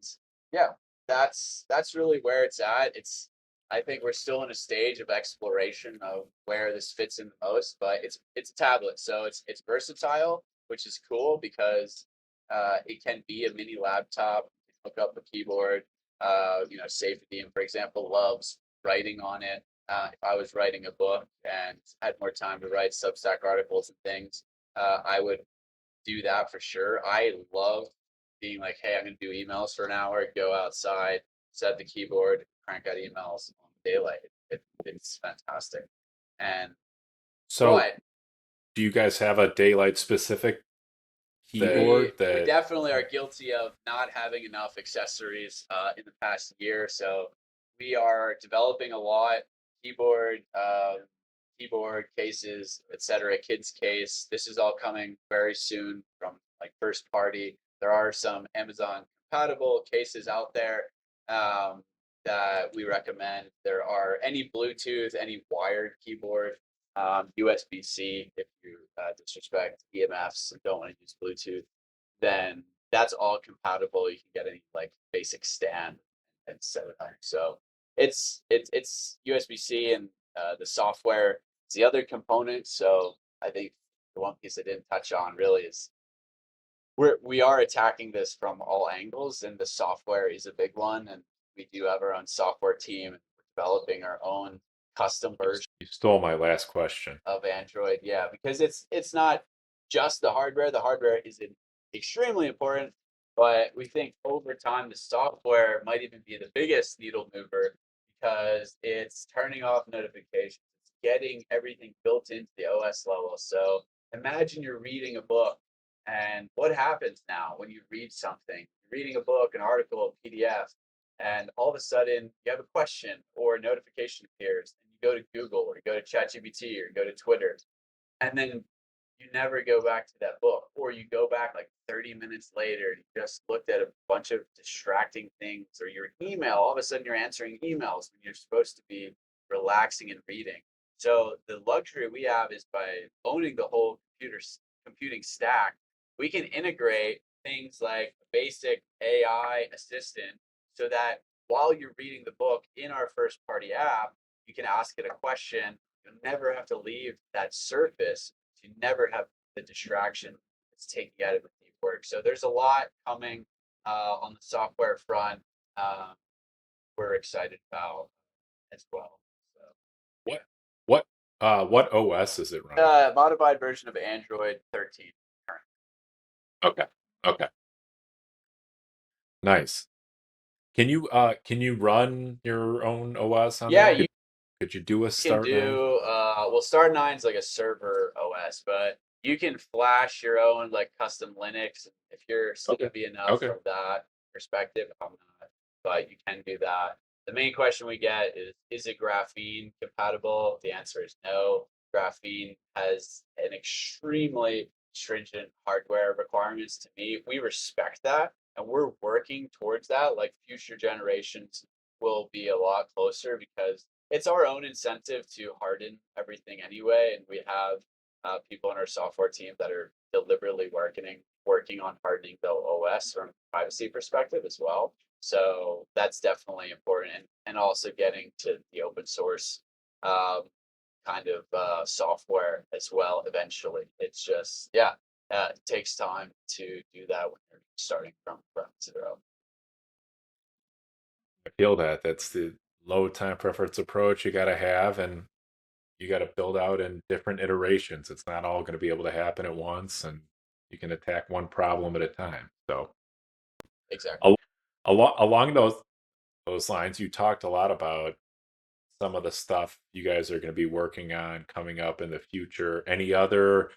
yeah, that's really where it's at. It's I think we're still in a stage of exploration of where this fits in the most, but it's a tablet, so it's versatile, which is cool because it can be a mini laptop. Hook up a keyboard, safety, and for example, loves writing on it. If I was writing a book and had more time to write Substack articles and things, I would do that for sure. I love being like, hey, I'm going to do emails for an hour, go outside, set the keyboard, crank out emails on daylight. It's fantastic. And So, but do you guys have a daylight specific we keyboard we that? definitely are guilty of not having enough accessories in the past year. So we are developing a lot keyboard, keyboard cases, etc. Kids case. This is all coming very soon from like first party. There are some Amazon compatible cases out there that we recommend. There are any Bluetooth, any wired keyboard, USB-C if you disrespect EMFs and don't want to use Bluetooth, then that's all compatible. You can get any like basic stand and set it up. So it's USB-C and the software is the other component. So I think the one piece I didn't touch on really is we are attacking this from all angles, and the software is a big one. And we do have our own software team. We're developing our own custom version You stole my last question. of Android. Yeah, because it's not just the hardware. The hardware is extremely important, but we think over time the software might even be the biggest needle mover because it's turning off notifications. It's getting everything built into the OS level. So imagine you're reading a book, and what happens now when you read something? You're reading a book, an article, a PDF, and all of a sudden you have a question or a notification appears, and you go to Google or you go to ChatGPT or you go to Twitter, and then you never go back to that book, or you go back like 30 minutes later and you just looked at a bunch of distracting things, or your email, all of a sudden you're answering emails when you're supposed to be relaxing and reading. So the luxury we have is by owning the whole computing stack, we can integrate things like a basic AI assistant so that while you're reading the book in our first party app, you can ask it a question. You'll never have to leave that surface. You never have the distraction that's taking you out of the deep work. So there's a lot coming on the software front. Uh, we're excited about as well. What what what OS is it So, running on? modified version of Android 13 currently. Okay. Okay. Nice. Can you run your own OS on Yeah, there? you Could you do a can start 9? do well, Star 9 is like a server OS, but you can flash your own like custom Linux if you're Okay. sleepy enough Okay. from that perspective. I'm not, but you can do that. The main question we get is it graphene compatible? The answer is no. Graphene has an extremely stringent hardware requirements to meet. We respect that and we're working towards that. Like future generations will be a lot closer because it's our own incentive to harden everything anyway, and we have people in our software team that are deliberately working on hardening the OS from a privacy perspective as well. So that's definitely important, and also getting to the open source um, kind of software as well. Eventually, it's just it takes time to do that when you're starting from ground zero. I feel that. That's the low time preference approach you got to have, and you got to build out in different iterations. It's not all going to be able to happen at once, and you can attack one problem at a time. So, Exactly. al- along those lines, you talked a lot about some of the stuff you guys are going to be working on coming up in the future. Any other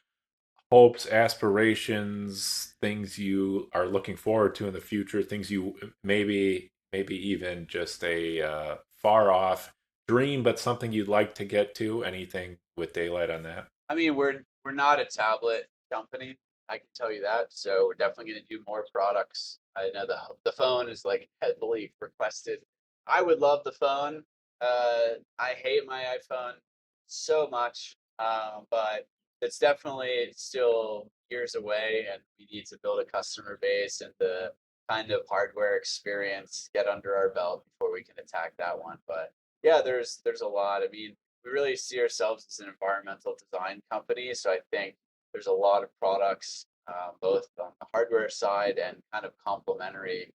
hopes, aspirations, things you are looking forward to in the future, things you maybe even just a far off dream, but something you'd like to get to? Anything with daylight on that? I mean, we're not a tablet company. I can tell you that. So we're definitely going to do more products. I know the phone is like heavily requested. I would love the phone. I hate my iPhone so much, but it's definitely still years away, and we need to build a customer base and the kind of hardware experience get under our belt before we can attack that one. But yeah, there's a lot. I mean, we really see ourselves as an environmental design company, so I think there's a lot of products, both on the hardware side and kind of complementary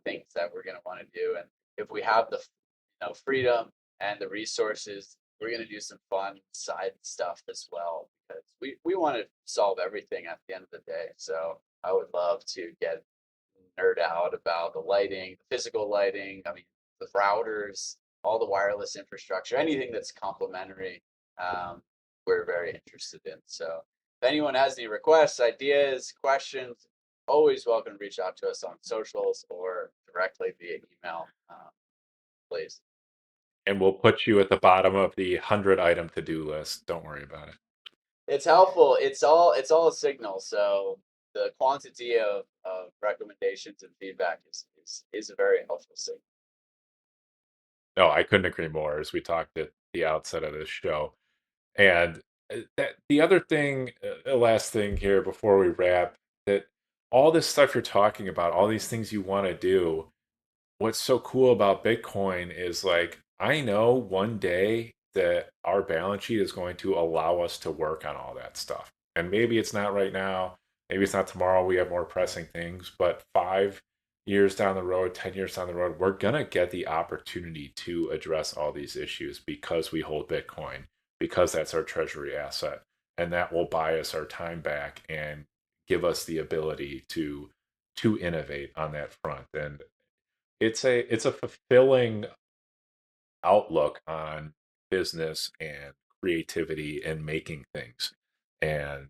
things that we're going to want to do. And if we have the freedom and the resources, we're going to do some fun side stuff as well, because we want to solve everything at the end of the day. So I would love to get nerd out about the lighting, the physical lighting. I mean, the routers, all the wireless infrastructure, anything that's complementary. Um, we're very interested in. So if anyone has any requests, ideas, questions, always welcome to reach out to us on socials or directly via email, please. And we'll put you at the bottom of the 100 item to do list. Don't worry about it. It's helpful. It's all a signal. So the quantity of recommendations and feedback is a very helpful signal. No, I couldn't agree more as we talked at the outset of this show. And the other thing, the last thing here before we wrap, that all this stuff you're talking about, all these things you want to do, what's so cool about Bitcoin is like, I know one day that our balance sheet is going to allow us to work on all that stuff. And maybe it's not right now, maybe it's not tomorrow, we have more pressing things, but 5 years down the road, 10 years down the road, we're going to get the opportunity to address all these issues because we hold Bitcoin, because that's our treasury asset. And that will buy us our time back and give us the ability to innovate on that front. And it's a fulfilling outlook on business and creativity and making things. And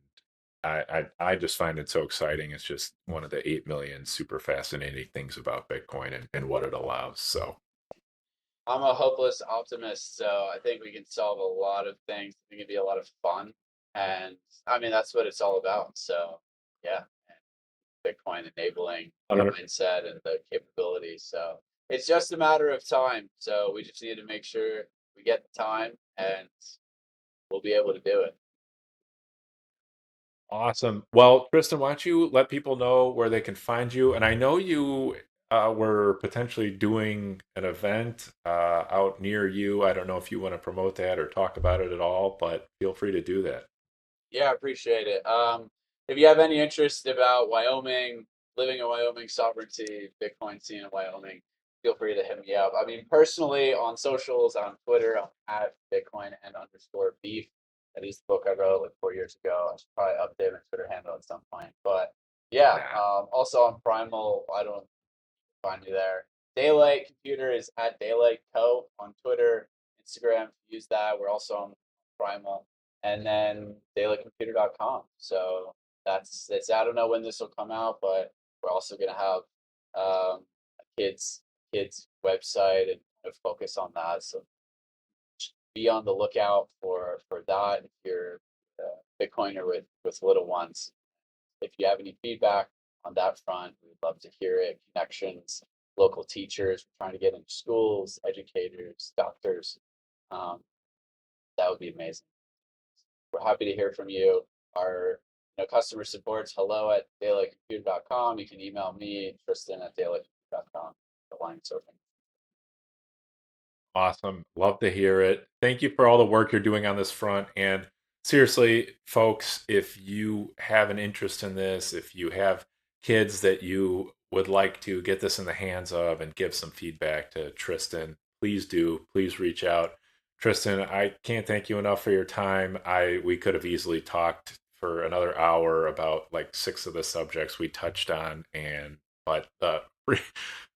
I just find it so exciting. It's just one of the 8 million super fascinating things about Bitcoin and what it allows. So I'm a hopeless optimist, so I think we can solve a lot of things. I think it'd be a lot of fun, and I mean that's what it's all about. So yeah, Bitcoin enabling our mindset and the capabilities. So it's just a matter of time. So we just need to make sure we get the time, and we'll be able to do it. awesome. Well, Tristan, why don't you let people know where they can find you? And I know you were potentially doing an event out near you. I don't know if you want to promote that or talk about it at all, but feel free to do that. Yeah, I appreciate it. If you have any interest about Wyoming, living in Wyoming, sovereignty, Bitcoin scene in Wyoming, feel free to hit me up. I mean, personally, on socials, on Twitter, I'm at Bitcoin and underscore beef. That is the book I wrote like 4 years ago. I should probably update my Twitter handle at some point. But yeah, Nah. also on Primal, I don't find you there. Daylight Computer is at Daylight Co. on Twitter, Instagram. Use that. We're also on Primal, and then daylightcomputer.com. So that's it's. I don't know when this will come out, but we're also gonna have a kids website and kind of focus on that. So be on the lookout for that if you're a Bitcoiner with little ones. If you have any feedback on that front, we'd love to hear it. Connections, local teachers, we're trying to get into schools, educators, doctors. Um, that would be amazing. We're happy to hear from you. Our customer support's hello@daylightcomputer.com. You can email me, Tristan at daylightcomputer.com. The line's open. Awesome. Love to hear it. Thank you for all the work you're doing on this front. And seriously, folks, if you have an interest in this, if you have kids that you would like to get this in the hands of and give some feedback to Tristan, please do. Please reach out. Tristan, I can't thank you enough for your time. We could have easily talked for another hour about like 6 of the subjects we touched on, and but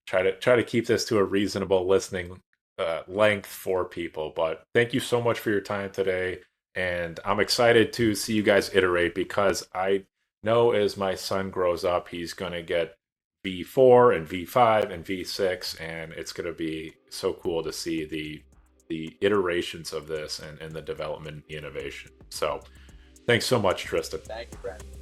try to keep this to a reasonable listening length for people. But thank you so much for your time today. And I'm excited to see you guys iterate because I know as my son grows up, he's going to get V4 and V5 and V6. And it's going to be so cool to see the iterations of this and the development and the innovation. So thanks so much, Tristan. Thank you, Brent.